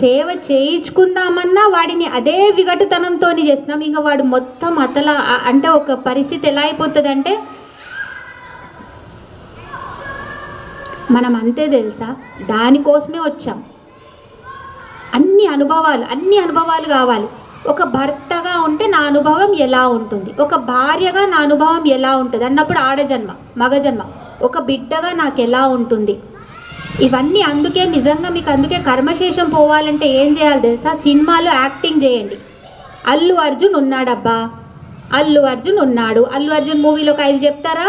సేవ చేయించుకుందామన్నా వాడిని అదే విఘటతనంతో చేస్తున్నాం. ఇంకా వాడు మొత్తం అతల అంటే ఒక పరిస్థితి ఎలా అయిపోతుంది అంటే, మనం అంతే తెలుసా, దానికోసమే వచ్చాం. అన్ని అనుభవాలు కావాలి. ఒక భర్తగా ఉంటే నా అనుభవం ఎలా ఉంటుంది, ఒక భార్యగా నా అనుభవం ఎలా ఉంటుంది అన్నప్పుడు ఆడజన్మ మగజన్మ, ఒక బిడ్డగా నాకు ఎలా ఉంటుంది, ఇవన్నీ. అందుకే నిజంగా మీకు అందుకే కర్మశేషం పోవాలంటే ఏం చేయాలి తెలుసా? సినిమాలో యాక్టింగ్ చేయండి. అల్లు అర్జున్ ఉన్నాడబ్బా, అల్లు అర్జున్ మూవీలో ఒక 5 చెప్తారా?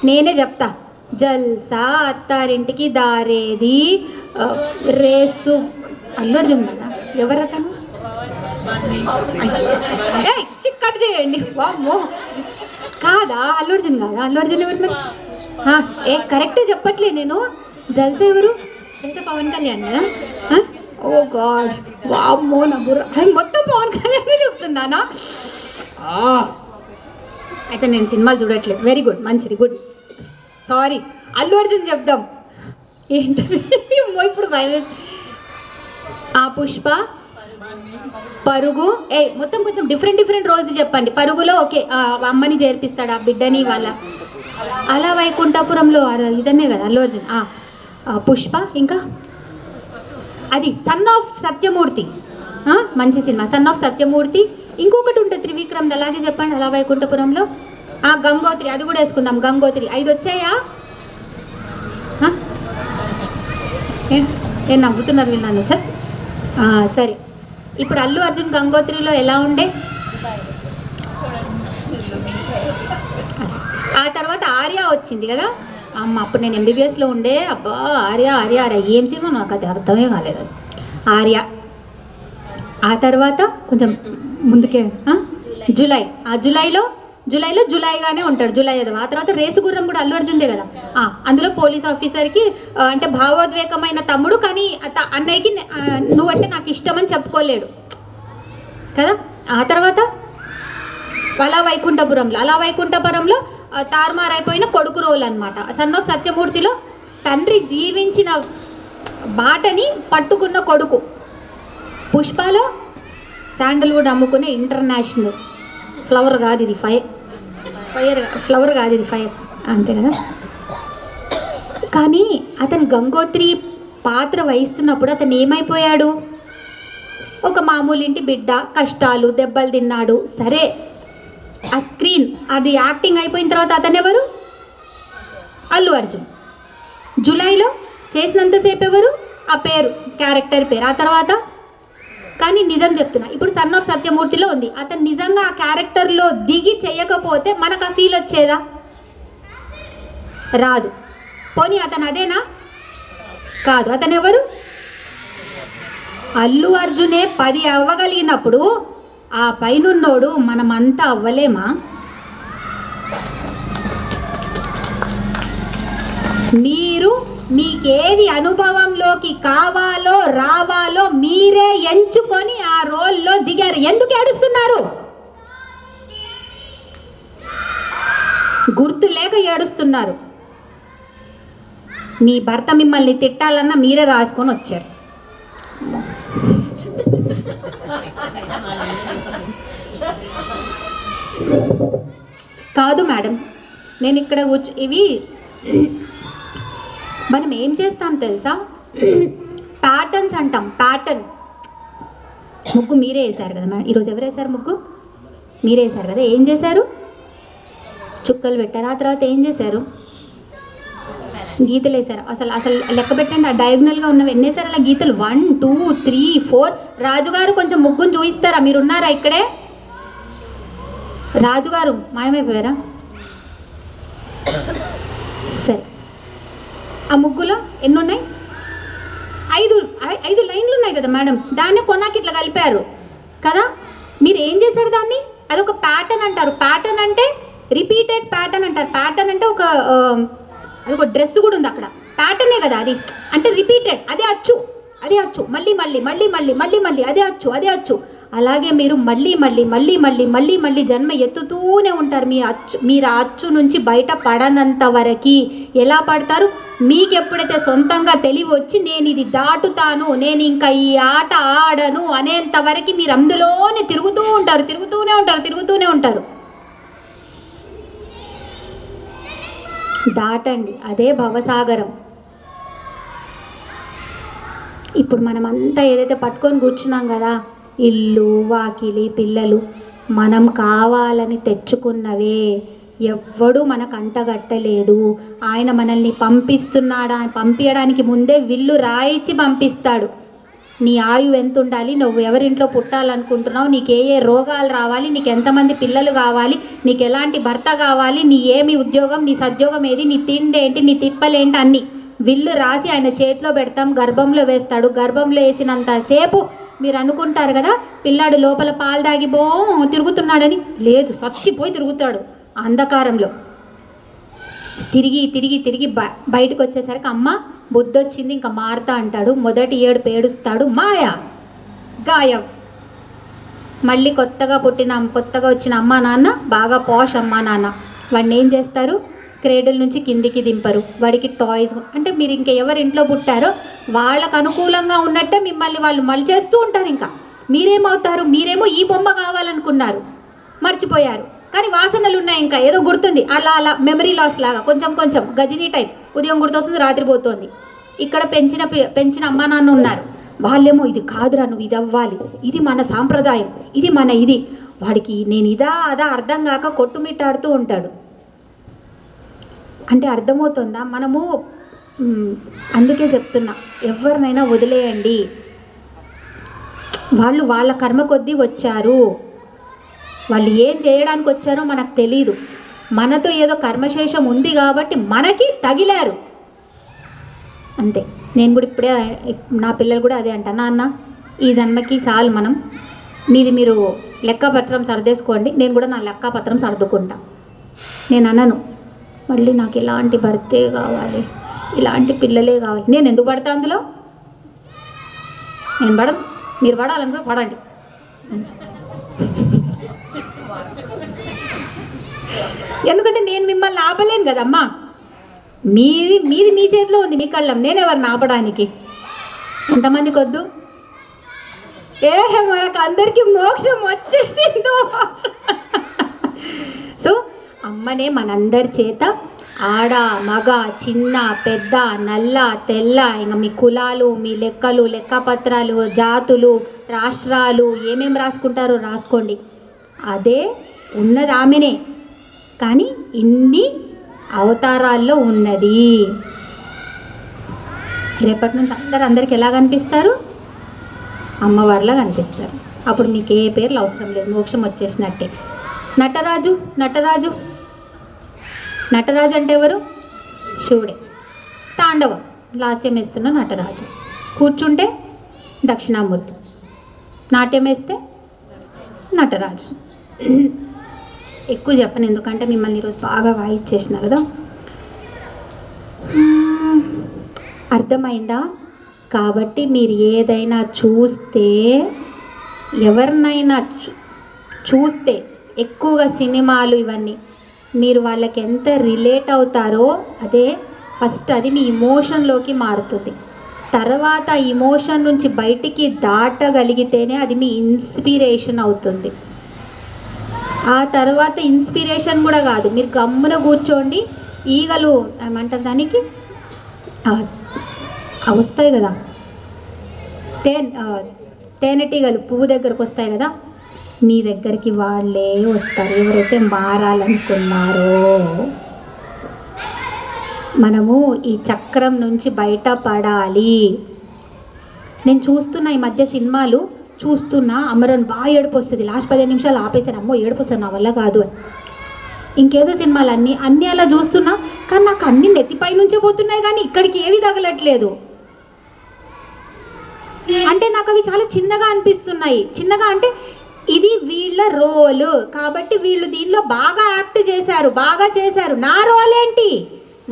నేనే చెప్తా. జల్సా, అత్తారింటికి దారేది, రేసు. అల్లు అర్జున్ కదా, ఎవరతను? కట్ చేయండి. వామ్మో, కాదా? అల్లు అర్జున్ కాదా? అల్లు అర్జున్ ఎవరు? కరెక్టే చెప్పట్లే నేను. జల్సా ఎవరు? జల్సా పవన్ కళ్యాణ్ కదా. ఓ గాడ్, వామ్మో నా బుర్ర మొత్తం పవన్ కళ్యాణ్ చెప్తున్నానా? అయితే నేను సినిమాలు చూడట్లేదు. వెరీ గుడ్, మంచిది, గుడ్. సారీ, అల్లు అర్జున్ చెప్దాం. ఏంటది ఇప్పుడు వైరస్? పుష్ప, పరుగు. మొత్తం కొంచెం డిఫరెంట్ రోజు చెప్పండి. పరుగులో ఓకే, అమ్మని చేర్పిస్తాడు ఆ బిడ్డని వాళ్ళ. అలా వైకుంఠపురంలో ఇదన్నే కదా అల్లు అర్జున్. పుష్ప, ఇంకా అది సన్ ఆఫ్ సత్యమూర్తి, మంచి సినిమా సన్ ఆఫ్ సత్యమూర్తి. ఇంకొకటి ఉంటుంది త్రివిక్రమ్, అలాగే చెప్పండి. అలా వైకుంఠపురంలో గంగోత్రి, అది కూడా వేసుకుందాం. గంగోత్రి 5 వచ్చాయా? ఏం నవ్వుతున్నారు వీళ్ళు నన్ను? సార్ సరే, ఇప్పుడు అల్లు అర్జున్ గంగోత్రిలో ఎలా ఉండే? ఆ తర్వాత ఆర్య వచ్చింది కదా అమ్మ. అప్పుడు నేను ఎంబీబీఎస్లో ఉండే. అబ్బా, ఆర్య ఏం సినిమా నాకు అది అర్థమే కాలేదు. అది ఆర్య. ఆ తర్వాత కొంచెం ముందుకే జూలై. జూలైలో జూలైగానే ఉంటాడు, జూలై అదవ. ఆ తర్వాత రేసుగుర్రం కూడా అల్లు అర్జున్దే కదా. అందులో పోలీస్ ఆఫీసర్కి అంటే భావోద్వేకమైన తమ్ముడు, కానీ అన్నయ్యకి నువ్వంటే నాకు ఇష్టం అని చెప్పుకోలేడు కదా. ఆ తర్వాత అలా వైకుంఠపురంలో తారుమారైపోయిన కొడుకు రోల్ అనమాట. సన్ ఆఫ్ సత్యమూర్తిలో తండ్రి జీవించిన బాటని పట్టుకున్న కొడుకు. పుష్పలో శాండల్వుడ్ అమ్ముకునే ఇంటర్నేషనల్ ఫ్లవర్ కాదు ఇది, ఫ్లవర్ కాదు ఇది, ఫైర్, అంతే కదా. కానీ అతను గంగోత్రి పాత్ర వహిస్తున్నప్పుడు అతను ఏమైపోయాడు? ఒక మామూలు ఇంటి బిడ్డ, కష్టాలు, దెబ్బలు తిన్నాడు. సరే, ఆ స్క్రీన్ అది యాక్టింగ్ అయిపోయిన తర్వాత అతను ఎవరు? అల్లు అర్జున్. జూలైలో చేసినంతసేపు ఎవరు? ఆ పేరు, క్యారెక్టర్ పేరు. ఆ తర్వాత కానీ నిజం చెప్తున్నా, ఇప్పుడు సన్ ఆఫ్ సత్యమూర్తిలో ఉంది. అతను నిజంగా ఆ క్యారెక్టర్లో దిగి చేయకపోతే మనకు ఆ ఫీల్ వచ్చేదా? రాదు. పోనీ అతను అదేనా? కాదు. అతను ఎవరు? అల్లు అర్జునే 10 అవ్వగలిగినప్పుడు ఆ పైనున్నోడు మనమంతా అవ్వలేమా? మీకేది అనుభవంలోకి కావాలో రావాలో మీరే ఎంచుకొని ఆ రోల్లో దిగారు. ఎందుకు ఏడుస్తున్నారు? గుర్తు లేక ఏడుస్తున్నారు. మీ భర్త మిమ్మల్ని తిట్టాలన్నా మీరే రాసుకొని వచ్చారు. కాదు మేడం, నేను ఇక్కడ ఇవి మనం ఏం చేస్తాం తెలుసా? ప్యాటర్న్స్ అంటాం. ముగ్గు మీరే వేశారు కదా మేడం. ఈరోజు ఎవరు వేశారు ముగ్గు? మీరే వేశారు కదా. ఏం చేశారు? చుక్కలు పెట్టారు. ఆ తర్వాత ఏం చేశారు? గీతలు వేశారు. అసలు అసలు లెక్క పెట్టండి, ఆ డయాగ్నల్గా ఉన్నవి ఎన్ని వేశారు అలా గీతలు? 1 2 3 4. రాజుగారు కొంచెం ముగ్గును చూపిస్తారా? మీరు ఉన్నారా ఇక్కడే? రాజుగారు మాయమైపోయారా? సరే, ఆ ముగ్గులో ఎన్ని ఉన్నాయి? 5 లైన్లు ఉన్నాయి కదా మేడం. దాన్ని కొనాకి ఇట్లా కలిపారు కదా. మీరు ఏం చేశారు దాన్ని? అదొక ప్యాటర్న్ అంటారు. ప్యాటర్న్ అంటే రిపీటెడ్ ప్యాటర్న్ అంటారు. ప్యాటర్న్ అంటే అదొక డ్రెస్ కూడా ఉంది అక్కడ. ప్యాటర్నే కదా అది, అంటే రిపీటెడ్. అదే అచ్చు, అదే అచ్చు, మళ్ళీ మళ్ళీ మళ్ళీ మళ్ళీ మళ్ళీ మళ్ళీ అదే అచ్చు, అదే అచ్చు. అలాగే మీరు మళ్ళీ మళ్ళీ మళ్ళీ మళ్ళీ మళ్ళీ మళ్ళీ జన్మ ఎత్తుతూనే ఉంటారు. మీరు ఆ అచ్చు నుంచి బయట పడనంత వరకు. ఎలా పడతారు? మీకు ఎప్పుడైతే సొంతంగా తెలివి వచ్చి నేను ఇది దాటుతాను, నేను ఇంకా ఈ ఆట ఆడను అనేంత వరకు మీరు అందులోనే తిరుగుతూ ఉంటారు, తిరుగుతూనే ఉంటారు. దాటండి, అదే భవసాగరం. ఇప్పుడు మనం అంతా ఏదైతే పట్టుకొని కూర్చున్నాం కదా, ఇల్లు వాకిలి పిల్లలు, మనం కావాలని తెచ్చుకున్నవే. ఎవ్వడూ మనకు అంటగట్టలేదు. ఆయన మనల్ని పంపిస్తున్నాడా? పంపించడానికి ముందే విల్లు రాయిచ్చి పంపిస్తాడు. నీ ఆయువు ఎంత ఉండాలి, నువ్వు ఎవరింట్లో పుట్టాలనుకుంటున్నావు, నీకు ఏ రోగాలు రావాలి, నీకు ఎంతమంది పిల్లలు కావాలి, నీకు ఎలాంటి భర్త కావాలి, నీ ఏమి ఉద్యోగం, నీ సద్యోగం ఏది, నీ తిండి ఏంటి, నీ తిప్పలేంటి, అన్నీ విల్లు రాసి ఆయన చేతిలో పెడతాం, గర్భంలో వేస్తాడు. గర్భంలో వేసినంతసేపు మీరు అనుకుంటారు కదా పిల్లాడు లోపల పాలు దాగి తిరుగుతున్నాడని. లేదు, చచ్చిపోయి తిరుగుతాడు అంధకారంలో. తిరిగి తిరిగి తిరిగి బయటకు వచ్చేసరికి అమ్మ బుద్ధి వచ్చింది, ఇంకా మారుతా అంటాడు. మొదటి ఏడుపు ఏడుస్తాడు, మాయా గాయం. మళ్ళీ కొత్తగా వచ్చిన అమ్మా నాన్న బాగా పాష్ అమ్మా నాన్న, వాడిని ఏం చేస్తారు? క్రేడల్ నుంచి కిందికి దింపరు. వాడికి టాయ్స్, అంటే మీరు ఇంకా ఎవరి ఇంట్లో పుట్టారో వాళ్ళకు అనుకూలంగా ఉన్నట్టే మిమ్మల్ని వాళ్ళు మలిచేస్తూ ఉంటారు. ఇంకా మీరేమవుతారు? మీరేమో ఈ బొమ్మ కావాలనుకున్నారు, మర్చిపోయారు. కానీ వాసనలు ఉన్నాయి, ఇంకా ఏదో గుర్తుంది. అలా అలా మెమరీ లాస్ లాగా కొంచెం గజినీ టైప్. ఉదయం గుర్తొస్తుంది, రాత్రి పోతుంది. ఇక్కడ పెంచిన అమ్మా నాన్న ఉన్నారు, వాళ్ళేమో ఇది కాదురా, నువ్వు ఇది అవ్వాలి, ఇది మన సాంప్రదాయం, ఇది మన ఇది. వాడికి నేను ఇదా అదా అర్థం కాక కొట్టుమిట్టాడుతూ ఉంటాడు. అంటే అర్థమవుతుందా? మనము అందుకే చెప్తున్నా, ఎవరినైనా వదిలేయండి. వాళ్ళు వాళ్ళ కర్మ కొద్దీ వచ్చారు. వాళ్ళు ఏం చేయడానికి వచ్చారో మనకు తెలీదు. మనతో ఏదో కర్మశేషం ఉంది కాబట్టి మనకి తగిలారు అంతే. నేను కూడా ఇప్పుడే నా పిల్లలు కూడా అదే అంట, నాన్న ఈ జన్మకి చాలు, మీరు లెక్కపత్రం సర్దేసుకోండి, నేను కూడా నా లెక్కపత్రం సర్దుకుంటా. నేను అన్నాను మళ్ళీ నాకు ఇలాంటి భర్తే కావాలి, ఇలాంటి పిల్లలే కావాలి. నేను ఎందుకు పడతా అందులో? నేను పడను, మీరు పడాలనుకో పడండి. ఎందుకంటే నేను మిమ్మల్ని ఆపలేను కదమ్మా. మీది మీ చేతిలో ఉంది, మీ కళ్ళం. నేను ఎవరిని ఆపడానికి? ఎంతమందికి వద్దు? మనకు అందరికీ మోక్షం వచ్చేసిందో. సో అమ్మనే మనందరి చేత ఆడ మగ చిన్న పెద్ద నల్ల తెల్ల, ఇంకా మీ కులాలు, మీ లెక్కలు, లెక్కపత్రాలు, జాతులు, రాష్ట్రాలు ఏమేమి రాసుకుంటారో రాసుకోండి. అదే ఉన్నది ఆమెనే, కానీ ఇన్ని అవతారాల్లో ఉన్నది. రేపటి నుంచి అందరికి ఎలా కనిపిస్తారు? అమ్మవారిలా కనిపిస్తారు. అప్పుడు మీకు ఏ పేర్లు అవసరం లేదు, మోక్షం వచ్చేసినట్టే. నటరాజు అంటే ఎవరు? శివుడే. తాండవం లాస్యం వేస్తున్న నటరాజు. కూర్చుంటే దక్షిణామూర్తి, నాట్యం వేస్తే నటరాజు. ఎక్కువ చెప్పను ఎందుకంటే మిమ్మల్ని ఈరోజు బాగా వాయిచ్చేసిన కదా. అర్థమైందా? కాబట్టి మీరు ఏదైనా చూస్తే, ఎవరినైనా చూస్తే, ఎక్కువగా సినిమాలు ఇవన్నీ, మీరు వాళ్ళకి ఎంత రిలేట్ అవుతారో అదే ఫస్ట్ అది మీ ఇమోషన్లోకి మారుతుంది. తర్వాత ఇమోషన్ నుంచి బయటికి దాటగలిగితేనే అది మీ ఇన్స్పిరేషన్ అవుతుంది. ఆ తర్వాత ఇన్స్పిరేషన్ కూడా కాదు, మీరు గమ్మున కూర్చోండి. ఈగలు ఏమంటారు దానికి, వస్తాయి కదా తేనెటీగలు పువ్వు దగ్గరకు వస్తాయి కదా, మీ దగ్గరికి వాళ్ళే వస్తారు ఎవరైతే మారాలనుకున్నారో. మనము ఈ చక్రం నుంచి బయటపడాలి. నేను చూస్తున్నా ఈ మధ్య సినిమాలు చూస్తున్నా, అమరన్ బాగా ఏడుపు వస్తుంది. లాస్ట్ 15 నిమిషాలు ఆపేసాను, అమ్మో ఏడుపు వస్తుంది నా వల్ల కాదు అని. ఇంకేదో సినిమాలు అన్నీ అలా చూస్తున్నా, కానీ నాకు అన్ని నెత్తిపై నుంచే పోతున్నాయి కానీ ఇక్కడికి ఏవి తగలట్లేదు. అంటే నాకు అవి చాలా చిన్నగా అనిపిస్తున్నాయి. చిన్నగా అంటే ఇది వీళ్ళ రోల్ కాబట్టి వీళ్ళు దీనిలో బాగా యాక్ట్ చేశారు, బాగా చేశారు. నా రోల్ ఏంటి?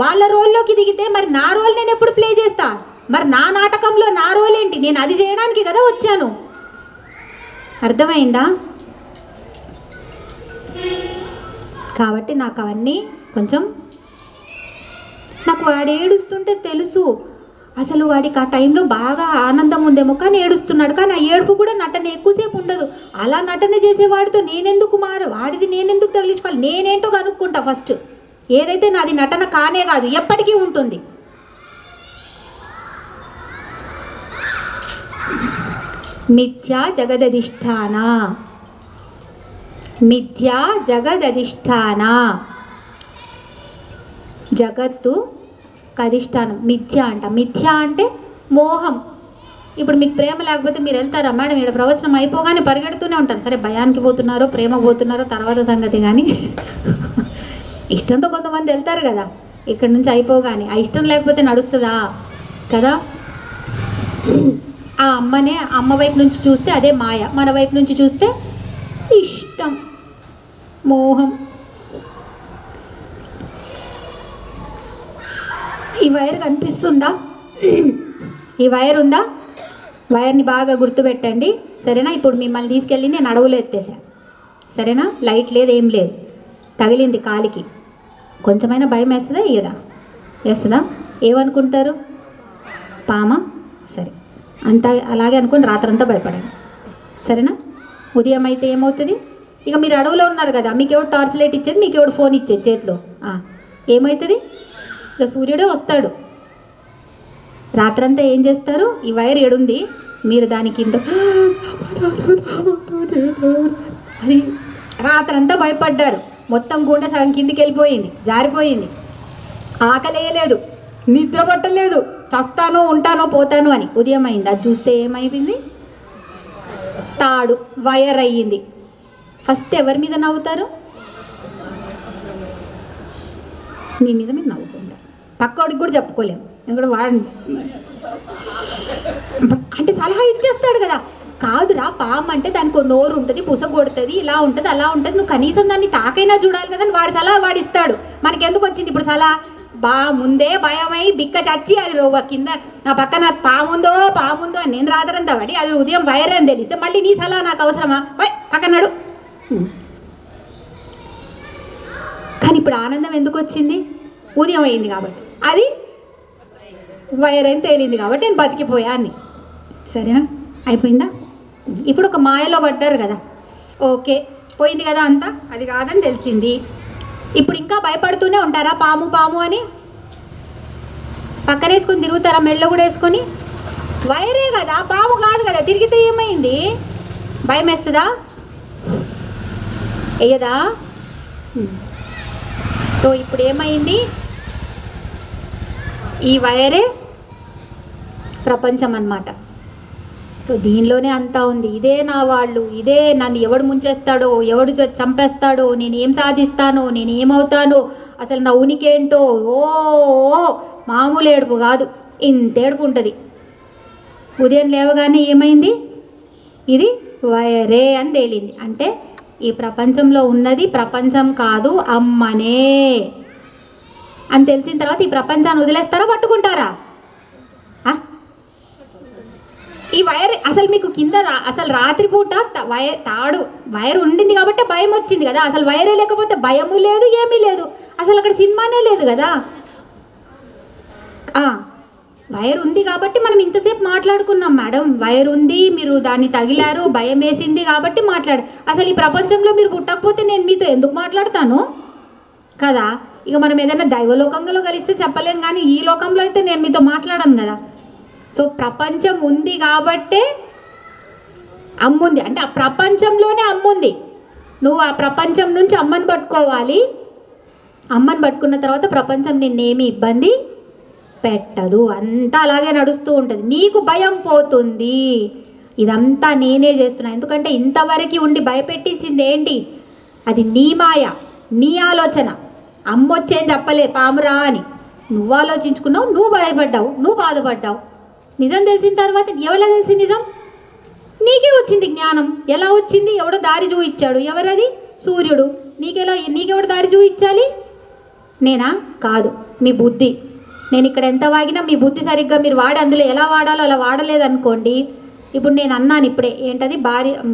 వాళ్ళ రోల్లోకి దిగితే మరి నా రోల్ నేను ఎప్పుడు ప్లే చేస్తా? మరి నా నాటకంలో నా రోల్ ఏంటి? నేను అది చేయడానికి కదా వచ్చాను. అర్థమైందా? కాబట్టి నాకు అవన్నీ కొంచెం, నాకు వాడు ఏడుస్తుంటే తెలుసు అసలు వాడికి ఆ టైంలో బాగా ఆనందం ఉందేమో కానీ ఏడుస్తున్నాడు. కానీ ఆ ఏడుపు కూడా నటన ఎక్కువసేపు ఉండదు. అలా నటన చేసేవాడితో నేనెందుకు వాడిది నేనెందుకు తగిలించుకోవాలి? నేనేంటో కనుక్కుంటా ఫస్ట్. ఏదైతే నాది నటన కానే కాదు, ఎప్పటికీ ఉంటుంది. మిథ్యా జగదధిష్ఠాన, మిథ్యా జగదధిష్ఠాన, జగత్తు అధిష్టానం. మిథ్య అంట. మిథ్య అంటే మోహం. ఇప్పుడు మీకు ప్రేమ లేకపోతే మీరు వెళ్తారా మేడం? ఇక్కడ ప్రవచనం అయిపోగానే పరిగెడుతూనే ఉంటారు. సరే భయానికి పోతున్నారో ప్రేమకు పోతున్నారో తర్వాత సంగతి, కానీ ఇష్టంతో కొంతమంది వెళ్తారు కదా ఇక్కడ నుంచి అయిపోగానే. ఆ ఇష్టం లేకపోతే నడుస్తుందా కదా? ఆ అమ్మనే అమ్మ వైపు నుంచి చూస్తే అదే మాయ, మన వైపు నుంచి చూస్తే ఇష్టం, మోహం. ఈ వైర్ కనిపిస్తుందా? ఈ వైర్ ఉందా? వైర్ని బాగా గుర్తుపెట్టండి సరేనా? ఇప్పుడు మిమ్మల్ని తీసుకెళ్ళి నేను అడవులు ఎత్తేసాను సరేనా? లైట్ లేదు, ఏం లేదు, తగిలింది కాలికి. కొంచెమైనా భయం వేస్తుందా? ఇయ్యదా? వేస్తుందా? ఏమనుకుంటారు? పామా? సరే, అంతా అలాగే అనుకుని రాత్రంతా భయపడండి సరేనా? ఉదయం అయితే ఏమవుతుంది? ఇక మీరు అడవులో ఉన్నారు కదా, మీకు ఎవడు టార్చ్ లైట్ ఇచ్చేది, మీకు ఎవడు ఫోన్ ఇచ్చేది చేతిలో, ఏమవుతుంది? ఇక సూర్యుడే వస్తాడు. రాత్రంతా ఏం చేస్తారు? ఈ వైర్ ఏడుంది, మీరు దాని కింద అది రాత్రంతా భయపడ్డారు. మొత్తం గుండె సగం కిందికి వెళ్ళిపోయింది, జారిపోయింది. ఆకలేయలేదు, నిద్ర పట్టలేదు, చస్తానో ఉంటానో పోతాను అని. ఉదయం అయింది, అది చూస్తే ఏమైంది? తాడు వైర్ అయ్యింది. ఫస్ట్ ఎవరి మీద నవ్వుతారు? మీ మీద మీరు నవ్వుకుంటారు. పక్కోడికి కూడా చెప్పుకోలేము, ఎందుకంటే వాడు అంటే సలహా ఇచ్చేస్తాడు కదా. కాదురా, పాము అంటే దానికి నోరు ఉంటుంది, పుస కొడుతుంది, ఇలా ఉంటుంది, అలా ఉంటుంది, నువ్వు కనీసం దాన్ని తాకైనా చూడాలి కదా అని వాడి సలహా వాడిస్తాడు. మనకి ఎందుకు వచ్చింది ఇప్పుడు సలహా? ముందే భయమై బిక్క చచ్చి అది కింద నా పక్కన పాముందో అని నేను రాత్రంతా పడి అది ఉదయం వైర్ అని తెలిస్తే మళ్ళీ నీ సలహా నాకు అవసరమా? పక్కనాడు. కానీ ఇప్పుడు ఆనందం ఎందుకు వచ్చింది? ఉదయం అయింది కాబట్టి, అది వైర్ అని తేలింది కాబట్టి నేను బతికిపోయాన్ని. సరేనా? అయిపోయిందా? ఇప్పుడు ఒక మాయలో పడ్డారు కదా, ఓకే పోయింది కదా అంతా, అది కాదని తెలిసింది. ఇప్పుడు ఇంకా భయపడుతూనే ఉంటారా? పాము పాము అని పక్కన వేసుకొని తిరుగుతారా? మెళ్ళ కూడా వేసుకొని. వైరే కదా, పాము కాదు కదా, తిరిగితే ఏమైంది? భయం వేస్తుందా? వేయదా? సో ఇప్పుడు ఏమైంది? ఈ వైరే ప్రపంచం అన్నమాట. సో దీనిలోనే అంతా ఉంది. ఇదే నా వాళ్ళు, ఇదే నన్ను ఎవడు ముంచేస్తాడో, ఎవడు చంపేస్తాడో, నేను ఏం సాధిస్తానో, నేను ఏమవుతానో, అసలు నా ఉనికి ఏంటో, ఓ మామూలు ఏడుపు కాదు, ఇంత ఏడుపు ఉంటుంది. ఉదయం లేవగానే ఏమైంది? ఇది వైరే అని తేలింది. అంటే ఈ ప్రపంచంలో ఉన్నది ప్రపంచం కాదు, అమ్మనే అని తెలిసిన తర్వాత ఈ ప్రపంచాన్ని వదిలేస్తారా, పట్టుకుంటారా? ఈ వైర్ అసలు మీకు కింద అసలు రాత్రిపూట వైర్ ఉండింది కాబట్టి భయం వచ్చింది కదా. అసలు వైరే లేకపోతే భయము లేదు, ఏమీ లేదు, అసలు అక్కడ సినిమానే లేదు కదా. వైర్ ఉంది కాబట్టి మనం ఇంతసేపు మాట్లాడుకున్నాం మేడం. వైర్ ఉంది, మీరు దాన్ని తగిలారు, భయం వేసింది కాబట్టి అసలు ఈ ప్రపంచంలో మీరు పుట్టకపోతే నేను మీతో ఎందుకు మాట్లాడతాను కదా. ఇక మనం ఏదైనా దైవలోకంలో కలిస్తే చెప్పలేం, కానీ ఈ లోకంలో అయితే నేను మీతో మాట్లాడను కదా. సో ప్రపంచం ఉంది కాబట్టే అమ్ముంది అంటే ఆ ప్రపంచంలోనే అమ్ముంది. నువ్వు ఆ ప్రపంచం నుంచి అమ్మని పట్టుకోవాలి. అమ్మని పట్టుకున్న తర్వాత ప్రపంచం నిన్నేమి ఇబ్బంది పెట్టదు. అంతా అలాగే నడుస్తూ ఉంటుంది. నీకు భయం పోతుంది. ఇదంతా నేనే చేస్తున్నా. ఎందుకంటే ఇంతవరకు ఉండి భయపెట్టించింది ఏంటి? అది నీ మాయ, నీ ఆలోచన. అమ్మ వచ్చేం చెప్పలే పామురా అని. నువ్వు ఆలోచించుకున్నావు, నువ్వు భయపడ్డావు, నువ్వు బాధపడ్డావు. నిజం తెలిసిన తర్వాత ఎవలా తెలిసి నిజం? నీకే వచ్చింది జ్ఞానం. ఎలా వచ్చింది? ఎవడో దారి చూపించాడు. ఎవరది? సూర్యుడు. నీకెవడు దారి చూపించాలి? నేనా? కాదు, మీ బుద్ధి. నేను ఇక్కడ ఎంత వాగినా మీ బుద్ధి సరిగ్గా మీరు వాడి అందులో ఎలా వాడాలో అలా వాడలేదనుకోండి. ఇప్పుడు నేను అన్నాను ఇప్పుడే, ఏంటది?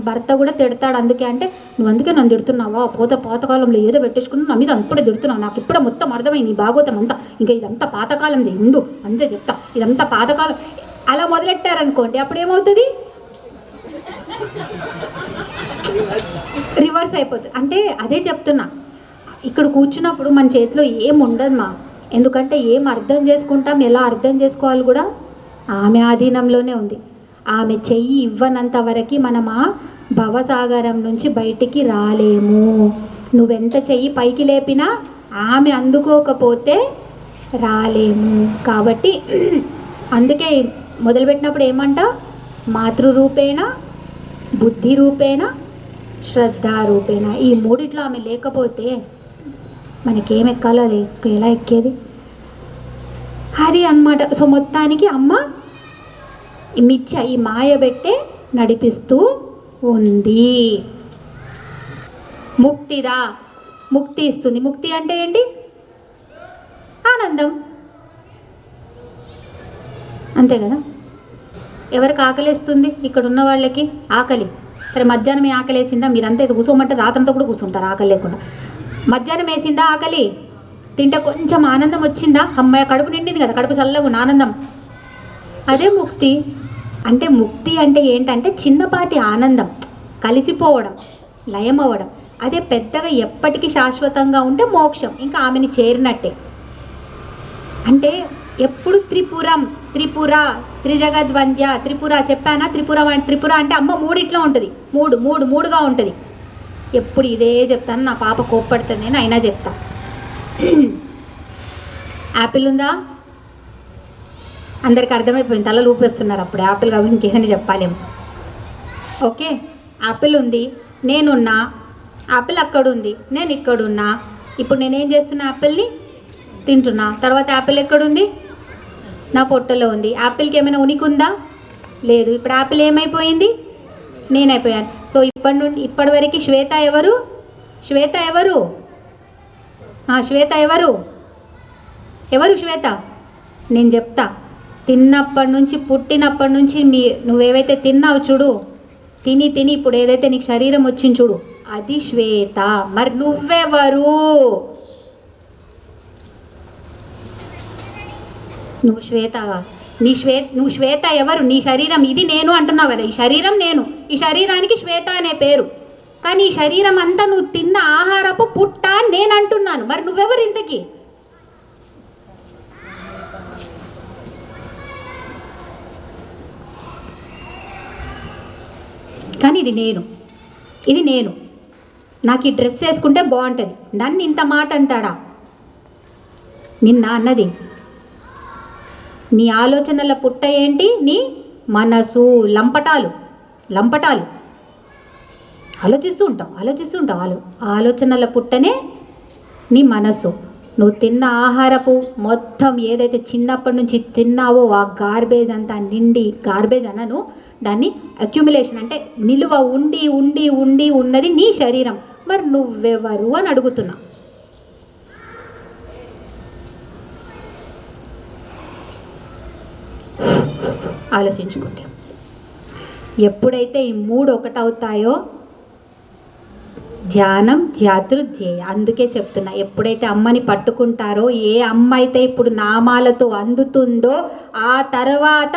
భర్త కూడా తిడతాడు అందుకే. అంటే నువ్వు అందుకే నన్ను తిడుతున్నావా? పాతకాలంలో ఏదో పెట్టేసుకున్నావు, నా మీద అప్పుడే తిడుతున్నావు. నాకు ఇప్పుడే మొత్తం అర్థమైంది నీ భాగవతం అంతా. ఇంకా ఇదంతా పాతకాలంది, ఉండు అంతే చెప్తా, ఇదంతా పాతకాలం. అలా మొదలెట్టారనుకోండి, అప్పుడు ఏమవుతుంది? రివర్స్ అయిపోతుంది. అంటే అదే చెప్తున్నా, ఇక్కడ కూర్చున్నప్పుడు మన చేతిలో ఏం ఉండదు మా. ఎందుకంటే ఏం అర్థం చేసుకుంటాం, ఎలా అర్థం చేసుకోవాలి కూడా ఆమె ఆధీనంలోనే ఉంది. ఆమె చెయ్యి ఇవ్వనంత వరకు మనం ఆ భవసాగరం నుంచి బయటికి రాలేము. నువ్వెంత చెయ్యి పైకి లేపినా ఆమె అందుకోకపోతే రాలేము. కాబట్టి అందుకే మొదలుపెట్టినప్పుడు ఏమంట? మాతృరూపేణ, బుద్ధి రూపేణ, శ్రద్ధారూపేణ. ఈ మూడిట్లో ఆమె లేకపోతే మనకేం ఎక్కాలో అది ఎలా ఎక్కేది? అది అన్నమాట. సో మొత్తానికి అమ్మ మిచ్చ ఈ మాయ పెట్టే నడిపిస్తూ ఉంది. ముక్తిదా? ముక్తి ఇస్తుంది. ముక్తి అంటే ఏంటి? ఆనందం, అంతే కదా. ఎవరికి ఆకలేస్తుంది? ఇక్కడ ఉన్న వాళ్ళకి ఆకలి. సరే మధ్యాహ్నం ఆకలి వేసిందా? మీరంతా ఇది కూర్చోమంటే రాత్రంతా కూడా కూర్చుంటారు ఆకలి లేకుండా. మధ్యాహ్నం వేసిందా ఆకలి? తింటే కొంచెం ఆనందం వచ్చిందా? అమ్మాయి కడుపు నిండింది కదా, కడుపు చల్లగా ఆనందం. అదే ముక్తి అంటే. ముక్తి అంటే ఏంటంటే చిన్నపాటి ఆనందం, కలిసిపోవడం, లయం అవ్వడం. అదే పెద్దగా ఎప్పటికీ శాశ్వతంగా ఉంటే మోక్షం, ఇంకా ఆమెని చేరినట్టే. అంటే ఎప్పుడు త్రిపురం, త్రిపుర, త్రిజగద్వంద్య, త్రిపుర చెప్పానా? త్రిపుర అంటే అమ్మ మూడిట్లో ఉంటుంది. మూడుగా ఉంటుంది. ఎప్పుడు ఇదే చెప్తాను. నా పాప కోప్పడుతుంది, నేను అయినా చెప్తా. యాపిల్ ఉందా? అందరికి అర్థమైపోయింది, తలలు ఊపేస్తున్నారు. అప్పుడు యాపిల్ కాబట్టి ఇంకేదైనా చెప్పాలేమో. ఓకే, యాపిల్ ఉంది, నేనున్నా. యాపిల్ అక్కడ ఉంది, నేను ఇక్కడున్నా. ఇప్పుడు నేనేం చేస్తున్నా? యాపిల్ని తింటున్నా. తర్వాత యాపిల్ ఎక్కడుంది? నా పొట్టలో ఉంది. యాపిల్కి ఏమైనా ఉనికి ఉందా? లేదు. ఇప్పుడు యాపిల్ ఏమైపోయింది? నేనైపోయాను. సో ఇప్పటి వరకు శ్వేత ఎవరు? శ్వేత ఎవరు? శ్వేత ఎవరు? శ్వేత? నేను చెప్తా. తిన్నప్పటి నుంచి, పుట్టినప్పటి నుంచి నువ్వేవైతే తిన్నావు చూడు, తిని ఇప్పుడు ఏదైతే నీకు శరీరం వచ్చింది చూడు, అది శ్వేత. మరి నువ్వెవరు? నువ్వు శ్వేతగా? నువ్వు శ్వేత ఎవరు? నీ శరీరం ఇది నేను అంటున్నావు కదా. ఈ శరీరం నేను, ఈ శరీరానికి శ్వేత అనే పేరు. కానీ ఈ శరీరం అంతా నువ్వు తిన్న ఆహారపు పుట్ట నేను అంటున్నాను. మరి నువ్వెవరు ఇంతకీ? కానీ ఇది నేను. నాకు ఈ డ్రెస్ వేసుకుంటే బాగుంటుంది, నన్ను ఇంత మాట అంటాడా? నిన్న అన్నది నీ ఆలోచనల పుట్ట ఏంటి? నీ మనసు. లంపటాలు ఆలోచిస్తూ ఉంటావు. ఆలోచనల పుట్టనే నీ మనసు. నువ్వు తిన్న ఆహారపు మొత్తం ఏదైతే చిన్నప్పటి నుంచి తిన్నావో ఆ గార్బేజ్ అంతా నిండి, గార్బేజ్ అనను దాన్ని, అక్యుములేషన్ అంటే నిలువ ఉండి ఉన్నది నీ శరీరం. మరి నువ్వెవరు అని అడుగుతున్నా. ఆలోచించుకోండి. ఎప్పుడైతే ఈ మూడు ఒకటవుతాయో ధ్యానం ధ్యాతృధ్యేయ. అందుకే చెప్తున్నా, ఎప్పుడైతే అమ్మని పట్టుకుంటారో, ఏ అమ్మ అయితే ఇప్పుడు నామాలతో అందుతుందో, ఆ తర్వాత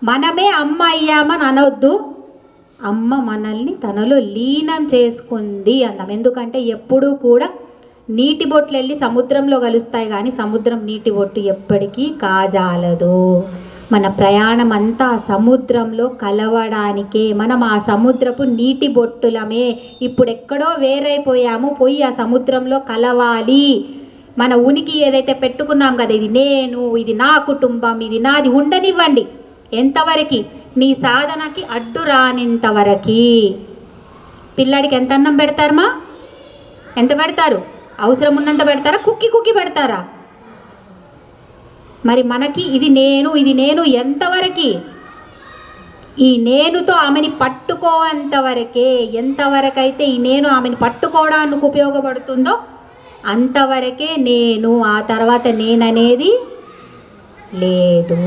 మనమే అమ్మ అయ్యామని అనవద్దు. అమ్మ మనల్ని తనలో లీనం చేసుకుంది అన్నాం. ఎందుకంటే ఎప్పుడూ కూడా నీటి బొట్లు వెళ్ళి సముద్రంలో కలుస్తాయి, కానీ సముద్రం నీటి బొట్టు ఎప్పటికీ కాజాలదు. మన ప్రయాణం అంతా సముద్రంలో కలవడానికే. మనం ఆ సముద్రపు నీటి బొట్టులమే. ఇప్పుడు ఎక్కడో వేరైపోయాము, పోయి ఆ సముద్రంలో కలవాలి. మన ఉనికి ఏదైతే పెట్టుకున్నాం కదా, ఇది నేను, ఇది నా కుటుంబం, ఇది నాది, ఉండనివ్వండి. ఎంతవరకు? నీ సాధనకి అడ్డు రానింతవరకు. పిల్లాడికి ఎంత అన్నం పెడతారమ్మా? ఎంత పెడతారు? అవసరం ఉన్నంత పెడతారా? కుక్కి కుక్కి పెడతారా? మరి మనకి ఇది నేను, ఇది నేను ఎంతవరకు? ఈ నేనుతో ఆమెని పట్టుకోంతవరకే. ఎంతవరకైతే ఈ నేను ఆమెను పట్టుకోవడానికి ఉపయోగపడుతుందో అంతవరకే నేను. ఆ తర్వాత నేననేది లేదు.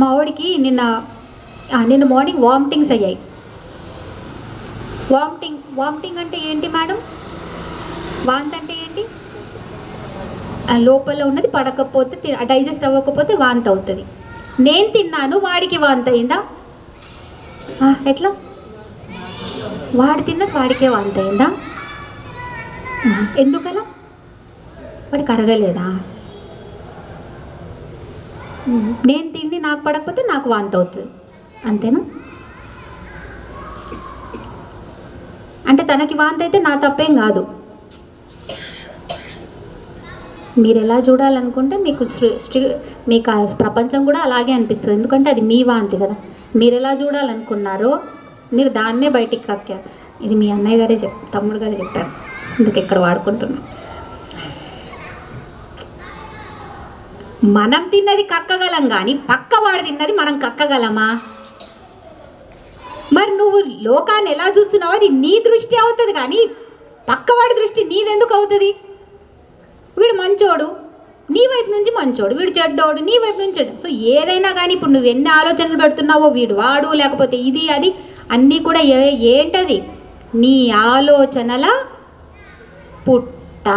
మా వాడికి నిన్న మార్నింగ్ వామిటింగ్స్ అయ్యాయి. వామిటింగ్ అంటే ఏంటి మేడం? వాంతి అంటే ఏంటి? లోపల ఉన్నది పడకపోతే, డైజెస్ట్ అవ్వకపోతే వాంతి అవుతుంది. నేను తిన్నాను, వాడికి వాంతి అయిందా? ఎట్లా? వాడు తిన్నది వాడికే వాంతి అయిందా? ఎందుకలా? వాడికి అరగలేదా? నేను తిండి నాకు పడకపోతే నాకు వాంతి అవుతుంది, అంతేనా? అంటే తనకి వాంతి అయితే నా తప్పేం కాదు. మీరు ఎలా చూడాలనుకుంటే మీకు ఆ ప్రపంచం కూడా అలాగే అనిపిస్తుంది. ఎందుకంటే అది మీ వాంతి కదా. మీరు ఎలా చూడాలనుకున్నారో మీరు దాన్నే బయటికి కక్కారు. ఇది మీ అన్నయ్య గారే తమ్ముడు గారే చెప్పారు. అందుకు ఇక్కడ వాడుకుంటున్నాం. మనం తిన్నది కక్కగలం కానీ పక్కవాడు తిన్నది మనం కక్కగలమా? మరి నువ్వు లోకాన్ని ఎలా చూస్తున్నావు అది నీ దృష్టి అవుతుంది, కానీ పక్కవాడి దృష్టి నీదెందుకు అవుతుంది? వీడు మంచోడు, నీ వైపు నుంచి మంచోడు, వీడు చెడ్డోడు, నీ వైపు నుంచి చెడ్డ. సో ఏదైనా కానీ ఇప్పుడు నువ్వు ఎన్ని ఆలోచనలు పెడుతున్నావో, వీడు వాడు, లేకపోతే ఇది అది, అన్నీ కూడా ఏంటది? నీ ఆలోచనల పుట్ట.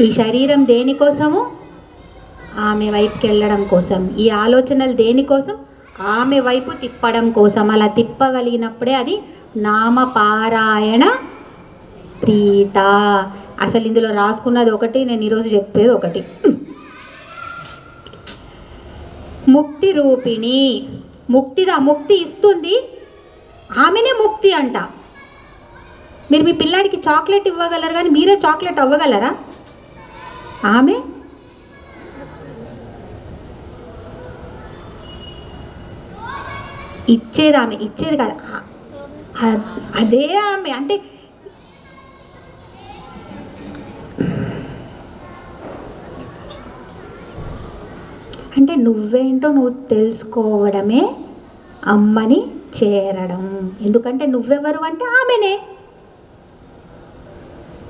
ఈ శరీరం దేనికోసము? ఆమె వైపుకి వెళ్ళడం కోసం. ఈ ఆలోచనలు దేనికోసం? ఆమె వైపు తిప్పడం కోసం. అలా తిప్పగలిగినప్పుడే అది నామపారాయణ ప్రీత. అసలు ఇందులో రాసుకున్నది ఒకటి, నేను ఈరోజు చెప్పేది ఒకటి. ముక్తి రూపిణి. ముక్తి ఇస్తుంది, ఆమెనే ముక్తి అంట. మీరు మీ పిల్లాడికి చాక్లెట్ ఇవ్వగలరు కానీ మీరే చాక్లెట్ అవ్వగలరా? ఆమె ఇచ్చేది, ఆమె ఇచ్చేది కాదు, అదే ఆమె. అంటే నువ్వేంటో నువ్వు తెలుసుకోవడమే అమ్మని చేరడం. ఎందుకంటే నువ్వెవరు అంటే ఆమెనే.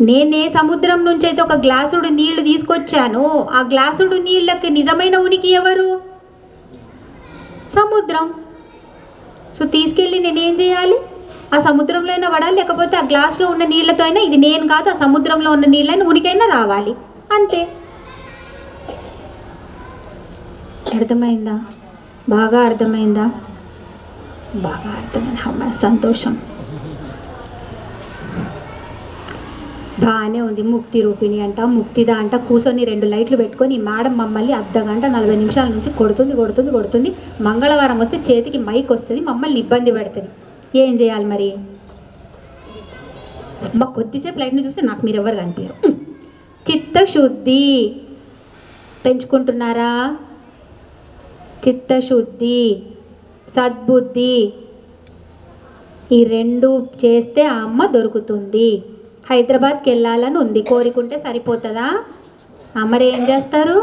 నేనే సముద్రం నుంచి అయితే ఒక గ్లాసుడు నీళ్లు తీసుకొచ్చాను, ఆ గ్లాసుడు నీళ్ళకి నిజమైన ఉనికి ఎవరు? సముద్రం. సో తీసుకెళ్ళి నేనేం చేయాలి? ఆ సముద్రంలో అయినా పడాలి, లేకపోతే ఆ గ్లాసులో ఉన్న నీళ్ళతో అయినా, ఇది నేను కాదు ఆ సముద్రంలో ఉన్న నీళ్ళైనా ఉనికైనా రావాలి, అంతే. అర్థమైందా? బాగా అర్థమైందా? బాగా అర్థమైంది. సంతోషం. బాగానే ఉంది. ముక్తి రూపిణి అంట, ముక్తిదా అంట. కూర్చొని 2 లైట్లు పెట్టుకొని మేడం మమ్మల్ని అర్ధగంట 40 నిమిషాల నుంచి కొడుతుంది. మంగళవారం వస్తే చేతికి మైక్ వస్తుంది, మమ్మల్ని ఇబ్బంది పెడుతుంది. ఏం చేయాలి మరి? మా కొద్దిసేపు లైట్ని చూస్తే నాకు మీరు ఎవరు కనిపించరు. చిత్తశుద్ధి పెంచుకుంటున్నారా? చిత్తశుద్ధి, సద్బుద్ధి, ఈ 2 చేస్తే ఆ అమ్మ దొరుకుతుంది. హైదరాబాద్కి వెళ్ళాలని ఉంది, కోరికుంటే సరిపోతుందా? మరి ఏం చేస్తారు?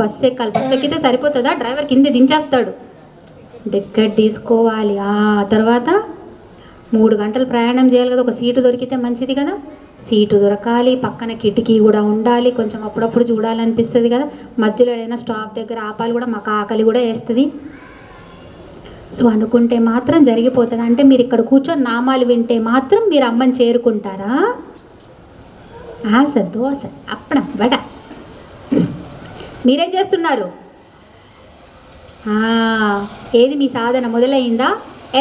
బస్సు ఎక్కాలి. బస్సు ఎక్కితే సరిపోతుందా? డ్రైవర్ కింద దించేస్తాడు. టికెట్ తీసుకోవాలి. తర్వాత 3 గంటలు ప్రయాణం చేయాలి కదా. ఒక సీటు దొరికితే మంచిది కదా. సీటు దొరకాలి, పక్కన కిటికీ కూడా ఉండాలి, కొంచెం అప్పుడప్పుడు చూడాలనిపిస్తుంది కదా. మధ్యలో ఏదైనా స్టాప్ దగ్గర ఆపాలి కూడా, మాకు ఆకలి కూడా వేస్తుంది. సో అనుకుంటే మాత్రం జరిగిపోతుంది. అంటే మీరు ఇక్కడ కూర్చొని నామాలు వింటే మాత్రం మీరు అమ్మని చేరుకుంటారా? ఆశ దోశ అప్పడం వడ. మీరేం చేస్తున్నారు? ఏది మీ సాధన మొదలైందా?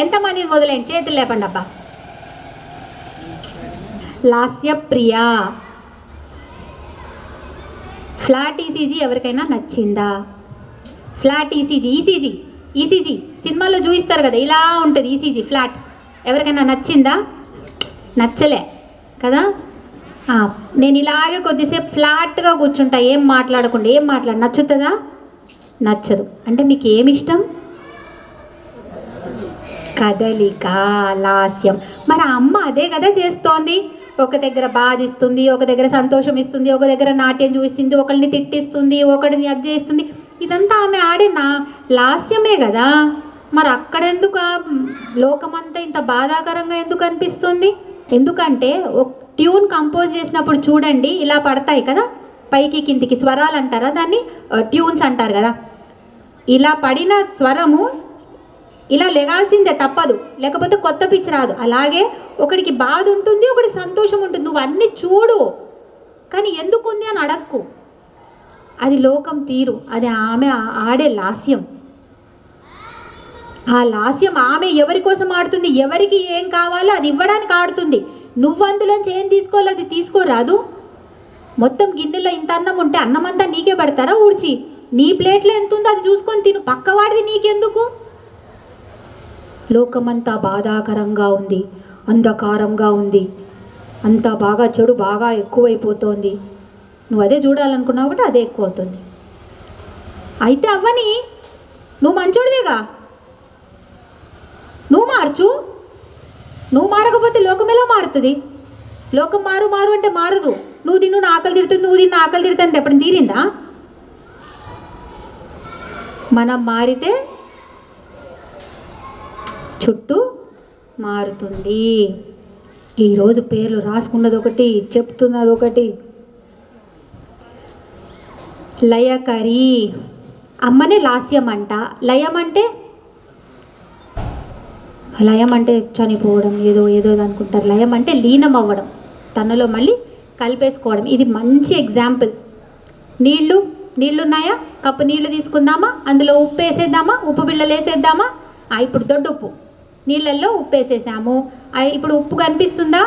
ఎంతమంది మొదలైంది? చేతులు లేపండి అబ్బా. లాస్యప్రియ. ఫ్లాట్ ఈసీజీ ఎవరికైనా నచ్చిందా? ఫ్లాట్ ఈసీజీ సినిమాలో చూపిస్తారు కదా, ఇలా ఉంటుంది ఈసీజీ ఫ్లాట్. ఎవరికైనా నచ్చిందా? నచ్చలే కదా. నేను ఇలాగే కొద్దిసేపు ఫ్లాట్గా కూర్చుంటా, ఏం మాట్లాడకుండా నచ్చుతుందా? నచ్చదు. అంటే మీకు ఏమి ఇష్టం? కదలిక, లాస్యం. మరి ఆ అమ్మ అదే కదా చేస్తోంది. ఒక దగ్గర బాధిస్తుంది, ఒక దగ్గర సంతోషం ఇస్తుంది, ఒక దగ్గర నాట్యం చూపిస్తుంది, ఒకరిని తిట్టిస్తుంది, ఒకరిని అది చేస్తుంది. ఇదంతా ఆమె ఆడే లాస్యమే కదా. మరి అక్కడెందుకు లోకమంతా ఇంత బాధాకరంగా ఎందుకు అనిపిస్తుంది? ఎందుకంటే ట్యూన్ కంపోజ్ చేసినప్పుడు చూడండి, ఇలా పడతాయి కదా, పైకి కిందికి స్వరాలు అంటారా దాన్ని, ట్యూన్స్ అంటారు కదా. ఇలా పడిన స్వరము ఇలా లెగాల్సిందే, తప్పదు, లేకపోతే కొత్త పిచ్చి రాదు. అలాగే ఒకడికి బాధ ఉంటుంది, ఒకటి సంతోషం ఉంటుంది. నువ్వు అన్నీ చూడు, కానీ ఎందుకు ఉంది అని అడక్కు. అది లోకం తీరు, అది ఆమె ఆడే లాస్యం. ఆ లాస్యం ఆమె ఎవరి కోసం ఆడుతుంది, ఎవరికి ఏం కావాలో అది ఇవ్వడానికి ఆడుతుంది. నువ్వు అందులోంచి ఏం తీసుకోవాలో అది తీసుకోరాదు. మొత్తం గిన్నెలో ఇంత అన్నం ఉంటే అన్నం అంతా నీకే పడతారా ఊడ్చి? నీ ప్లేట్లో ఎంత ఉందో అది చూసుకొని తిను, పక్కవాడిది నీకెందుకు? లోకమంతా బాధాకరంగా ఉంది, అంధకారంగా ఉంది, అంతా బాగా చెడు బాగా ఎక్కువైపోతోంది. నువ్వు అదే చూడాలనుకున్నావు కాబట్టి అదే ఎక్కువ అవుతుంది. అయితే అవ్వని, నువ్వు మంచోడివేగా, నువ్వు మార్చు. నువ్వు మారకపోతే లోకం ఎలా మారుతుంది? లోకం మారు అంటే మారదు. నువ్వు తిన్ను నా ఆకలి తిడుతుంది, నువ్వు తిన్న ఆకలి తిడుతుంది, ఎప్పుడు తీరిందా? మనం మారితే చుట్టూ మారుతుంది. ఈరోజు పేర్లు రాసుకున్నది ఒకటి, చెప్తున్నది ఒకటి. లయకరి అమ్మనే లాస్యం అంట. లయం అంటే చనిపోవడం, ఏదో అనుకుంటారు. లయం అంటే లీనం అవ్వడం, తనలో మళ్ళీ కలిపేసుకోవడం. ఇది మంచి ఎగ్జాంపుల్. నీళ్ళున్నాయా? కప్పు నీళ్లు తీసుకుందామా, అందులో ఉప్పు వేసేద్దామా, ఉప్పు బిళ్ళలు వేసేద్దామా? ఇప్పుడు దొడ్డుప్పు నీళ్ళల్లో ఉప్పు వేసేసాము. ఇప్పుడు ఉప్పు కనిపిస్తుందా?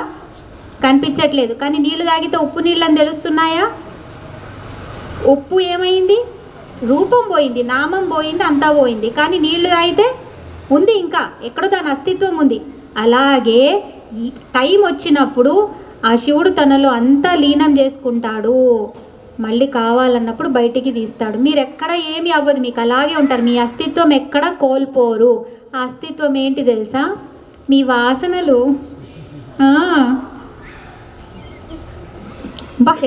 కనిపించట్లేదు. కానీ నీళ్లు తాగితే ఉప్పు నీళ్ళని తెలుస్తున్నాయా? ఉప్పు ఏమైంది? రూపం పోయింది, నామం పోయింది, అంతా పోయింది. కానీ నీళ్లు తాగితే ఉంది, ఇంకా ఎక్కడో దాని అస్తిత్వం ఉంది. అలాగే టైం వచ్చినప్పుడు ఆ శివుడు తనలో అంతా లీనం చేసుకుంటాడు. మళ్ళీ కావాలన్నప్పుడు బయటికి తీస్తాడు. మీరు ఎక్కడ ఏమీ అవ్వదు, మీకు అలాగే ఉంటారు. మీ అస్తిత్వం ఎక్కడ కోల్పోరు. ఆ అస్తిత్వం ఏంటి తెలుసా? మీ వాసనలు.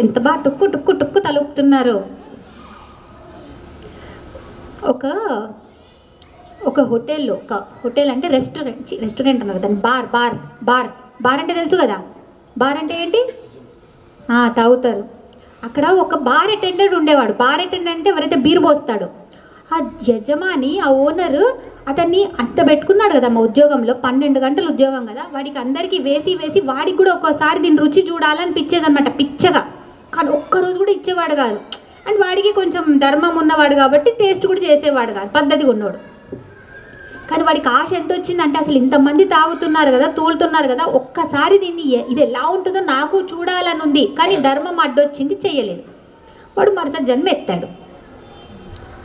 ఎంత బాగా టుక్కు తలుపుతున్నారు. ఒక హోటల్ అంటే రెస్టారెంట్ అన్నారు దాన్ని. బార్ అంటే తెలుసు కదా. బార్ అంటే ఏంటి? తాగుతారు. అక్కడ ఒక బార్ అటెండెంట్ ఉండేవాడు. బార్ అటెండెంట్ అంటే ఎవరైతే బీర్ పోస్తాడో ఆ యజమాని, ఆ ఓనరు అతన్ని అంత పెట్టుకున్నాడు కదా మా ఉద్యోగంలో. 12 గంటలు ఉద్యోగం కదా, వాడికి అందరికీ వేసి వాడికి కూడా ఒక్కోసారి దీన్ని రుచి చూడాలనిపించేదనమాట, పిచ్చగా. కానీ ఒక్కరోజు కూడా ఇచ్చేవాడు కాదు. అండ్ వాడికి కొంచెం ధర్మం ఉన్నవాడు కాబట్టి టేస్ట్ కూడా చేసేవాడు కాదు, పద్ధతిగా ఉన్నాడు. కానీ వాడికి ఆశ ఎంత వచ్చిందంటే, అసలు ఇంతమంది తాగుతున్నారు కదా, తూలుతున్నారు కదా, ఒక్కసారి దీన్ని ఇది ఎలా ఉంటుందో నాకు చూడాలని ఉంది. కానీ ధర్మం అడ్డొచ్చింది, చెయ్యలేదు. వాడు మరుసటి జన్మ ఎత్తాడు.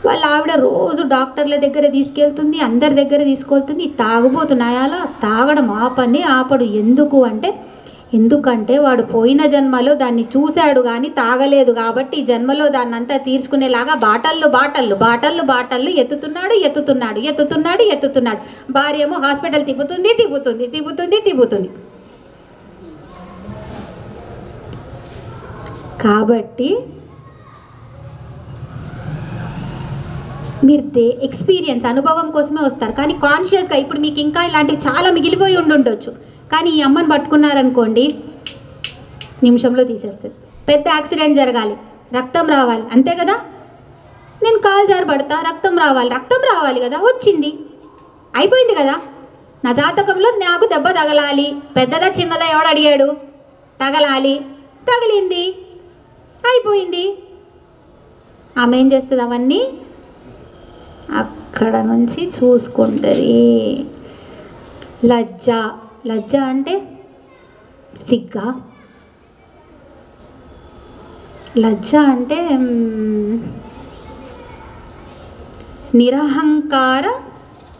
వాళ్ళ ఆవిడ రోజు డాక్టర్ల దగ్గర తీసుకెళ్తుంది, అందరి దగ్గర తీసుకెళ్తుంది. తాగుబోతున్నాయాలా? తాగడం ఆపడు. ఎందుకంటే వాడు పోయిన జన్మలో దాన్ని చూశాడు కానీ తాగలేదు కాబట్టి ఈ జన్మలో దాన్ని అంతా తీర్చుకునేలాగా బాటళ్ళు ఎత్తుతున్నాడు. భార్య ఏమో హాస్పిటల్ తిప్పుతుంది. కాబట్టి మీరు ఎక్స్పీరియన్స్, అనుభవం కోసమే వస్తారు. కానీ కాన్షియస్గా ఇప్పుడు మీకు ఇంకా ఇలాంటివి చాలా మిగిలిపోయి ఉండొచ్చు. కానీ ఈ అమ్మని పట్టుకున్నారనుకోండి, నిమిషంలో తీసేస్తుంది. పెద్ద యాక్సిడెంట్ జరగాలి, రక్తం రావాలి, అంతే కదా. నేను కాలు జారి పడతా, రక్తం రావాలి కదా, వచ్చింది, అయిపోయింది కదా. నా జాతకంలో నాకు దెబ్బ తగలాలి, పెద్దదా చిన్నదా ఎవడు అడిగాడు? తగలాలి, తగిలింది, అయిపోయింది. ఆమె ఏం చేస్తుంది? అవన్నీ అక్కడ నుంచి చూసుకుంటుంది. లజ్జ అంటే సిగ్గా, లజ్జ అంటే నిరహంకార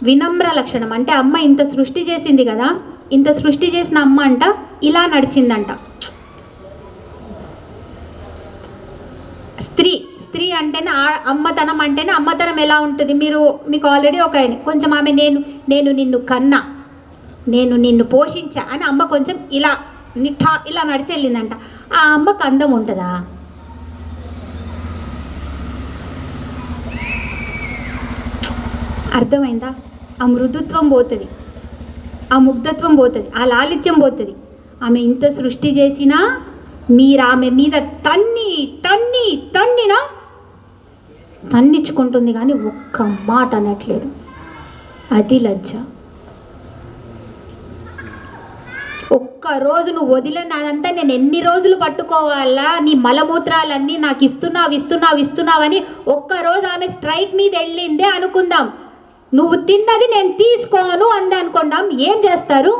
వినమ్ర లక్షణం. అంటే అమ్మ ఇంత సృష్టి చేసింది కదా, ఇంత సృష్టి చేసిన అమ్మ అంట ఇలా నడిచిందంట. స్త్రీ అంటేనే అమ్మతనం అంటేనే, అమ్మతనం ఎలా ఉంటుంది మీకు ఆల్రెడీ ఒక కొంచెం ఆమె నేను నిన్ను కన్నా, నేను నిన్ను పోషించా అని అమ్మ కొంచెం ఇలా ఇలా నడిచి వెళ్ళిందంట. ఆ అమ్మకు అందం ఉంటుందా? అర్థమైందా? ఆ మృదుత్వం పోతుంది, ఆ ముగ్ధత్వం పోతుంది, ఆ లాలిత్యం పోతుంది. ఆమె ఇంత సృష్టి చేసినా మీరు ఆమె మీద తన్నించుకుంటుంది కానీ ఒక్క మాట అనట్లేదు. అది లజ్జ. ఒక్కరోజు నువ్వు వదిలేదంతా నేను ఎన్ని రోజులు పట్టుకోవాలా, నీ మలమూత్రాలన్నీ నాకు ఇస్తున్నావని ఒక్కరోజు ఆమె స్ట్రైక్ మీద వెళ్ళిందే అనుకుందాం, నువ్వు తిన్నది నేను తీసుకోను అంది అనుకుందాం, ఏం చేస్తారు?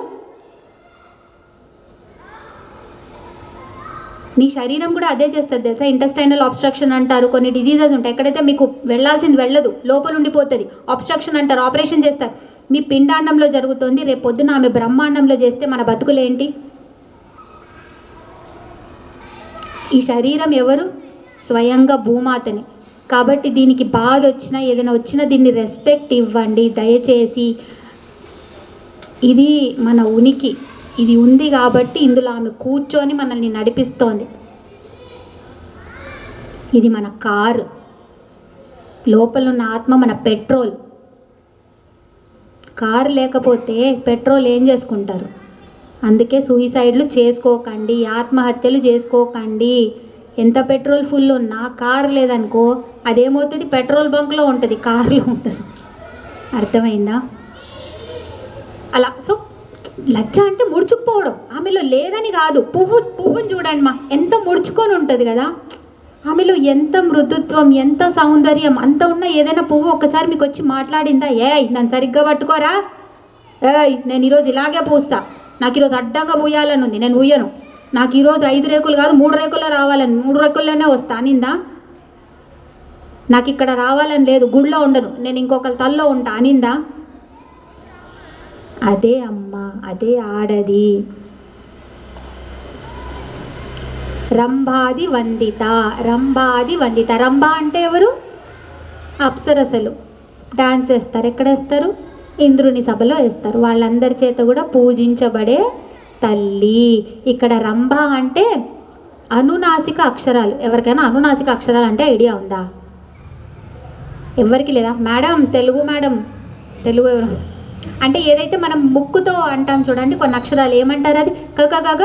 మీ శరీరం కూడా అదే చేస్తుంది తెలుసా. ఇంటెస్టైనల్ ఆబ్స్ట్రక్షన్ అంటారు, కొన్ని డిజీజెస్ ఉంటాయి, ఎక్కడైతే మీకు వెళ్ళాల్సింది వెళ్ళదు, లోపల ఉండిపోతుంది, ఆబ్స్ట్రక్షన్ అంటారు, ఆపరేషన్ చేస్తారు. మీ పిండాండంలో జరుగుతుంది, రేపు పొద్దున ఆమె బ్రహ్మాండంలో చేస్తే మన బతుకులేంటి? ఈ శరీరం ఎవరు? స్వయంగా భూమాతని. కాబట్టి దీనికి బాధ వచ్చినా ఏదైనా వచ్చినా దీన్ని రెస్పెక్ట్ ఇవ్వండి దయచేసి. ఇది మన ఉనికి, ఇది ఉంది కాబట్టి ఇందులో ఆమె కూర్చొని మనల్ని నడిపిస్తోంది. ఇది మన కారు, లోపల ఉన్న ఆత్మ మన పెట్రోల్. కారు లేకపోతే పెట్రోల్ ఏం చేసుకుంటారు? అందుకే సూయిసైడ్లు చేసుకోకండి, ఆత్మహత్యలు చేసుకోకండి. ఎంత పెట్రోల్ ఫుల్ ఉన్నా కారు లేదనుకో అదేమవుతుంది, పెట్రోల్ బంక్లో ఉంటుంది, కారులో ఉంటుంది. అర్థమైందా? అలా. సో లజ్జ అంటే ముడుచుకుపోవడం. ఆమెలో లేదని కాదు. పువ్వుని చూడండి మా, ఎంత ముడుచుకొని ఉంటుంది కదా, ఆమెలో ఎంత మృదుత్వం, ఎంత సౌందర్యం అంత ఉన్న ఏదైనా పువ్వు ఒక్కసారి మీకు వచ్చి మాట్లాడిందా? నన్ను సరిగ్గా పట్టుకోరా, నేను ఈరోజు ఇలాగే పూస్తా, నాకు ఈరోజు అడ్డంగా పూయాలని ఉంది, నేను పూయను, నాకు ఈరోజు 5 రేకులు కాదు 3 రేకుల్లో రావాలని, 3 రేకుల్లోనే వస్తా అనిందా? నాకు ఇక్కడ రావాలని లేదు, గుడిలో ఉండను, నేను ఇంకొకరి తల్లో ఉంటా అనిందా? అదే అమ్మ, అదే ఆడది. రంభాది వందిత. రంభ అంటే ఎవరు? అప్సరసలు. డాన్స్ వేస్తారు, ఎక్కడ వేస్తారు? ఇంద్రుని సభలో వేస్తారు. వాళ్ళందరి చేత కూడా పూజించబడే తల్లి. ఇక్కడ రంభ అంటే అనునాసిక అక్షరాలు. ఎవరికైనా అనునాసిక అక్షరాలు అంటే ఐడియా ఉందా? ఎవరికి లేదా? మేడం, తెలుగు మేడం, తెలుగు ఎవరు అంటే ఏదైతే మనం ముక్కుతో అంటాం చూడండి కొన్ని అక్షరాలు, ఏమంటారు? అది కగ.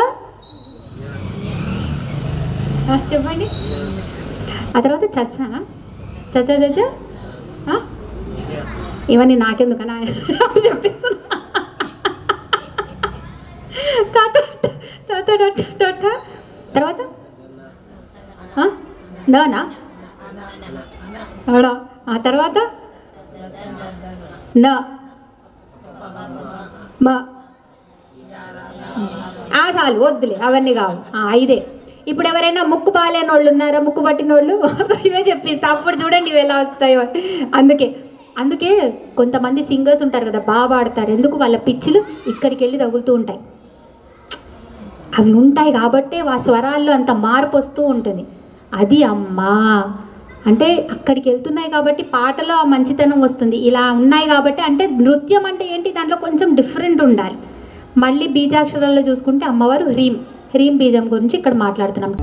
చెప్పండి. ఆ తర్వాత చచ్చానా? చచ్చ ఇవన్నీ నాకెందుకనా చెప్పిస్తున్నా. తర్వాత నా ఆ తర్వాత నా చాలు వద్దులే, అవన్నీ కావు. 5. ఇప్పుడు ఎవరైనా ముక్కు బాలేని వాళ్ళు ఉన్నారా? ముక్కు పట్టిన వాళ్ళు ఇవే చెప్పిస్తా, అప్పుడు చూడండి ఇవి ఎలా వస్తాయో. అందుకే కొంతమంది సింగర్స్ ఉంటారు కదా, బాగా పాడతారు. ఎందుకు? వాళ్ళ పిచ్చులు ఇక్కడికి వెళ్ళి తగులుతూ ఉంటాయి. అవి ఉంటాయి కాబట్టే ఆ స్వరాల్లో అంత మార్పు వస్తూ ఉంటుంది. అది అమ్మా అంటే అక్కడికి వెళ్తున్నాయి కాబట్టి పాటలో ఆ మంచితనం వస్తుంది. ఇలా ఉన్నాయి కాబట్టి. అంటే నృత్యం అంటే ఏంటి? దాంట్లో కొంచెం డిఫరెంట్ ఉండాలి. మళ్ళీ బీజాక్షరాల్లో చూసుకుంటే అమ్మవారు హ్రీం బీజం గురించి ఇక్కడ మాట్లాడుతున్నాం.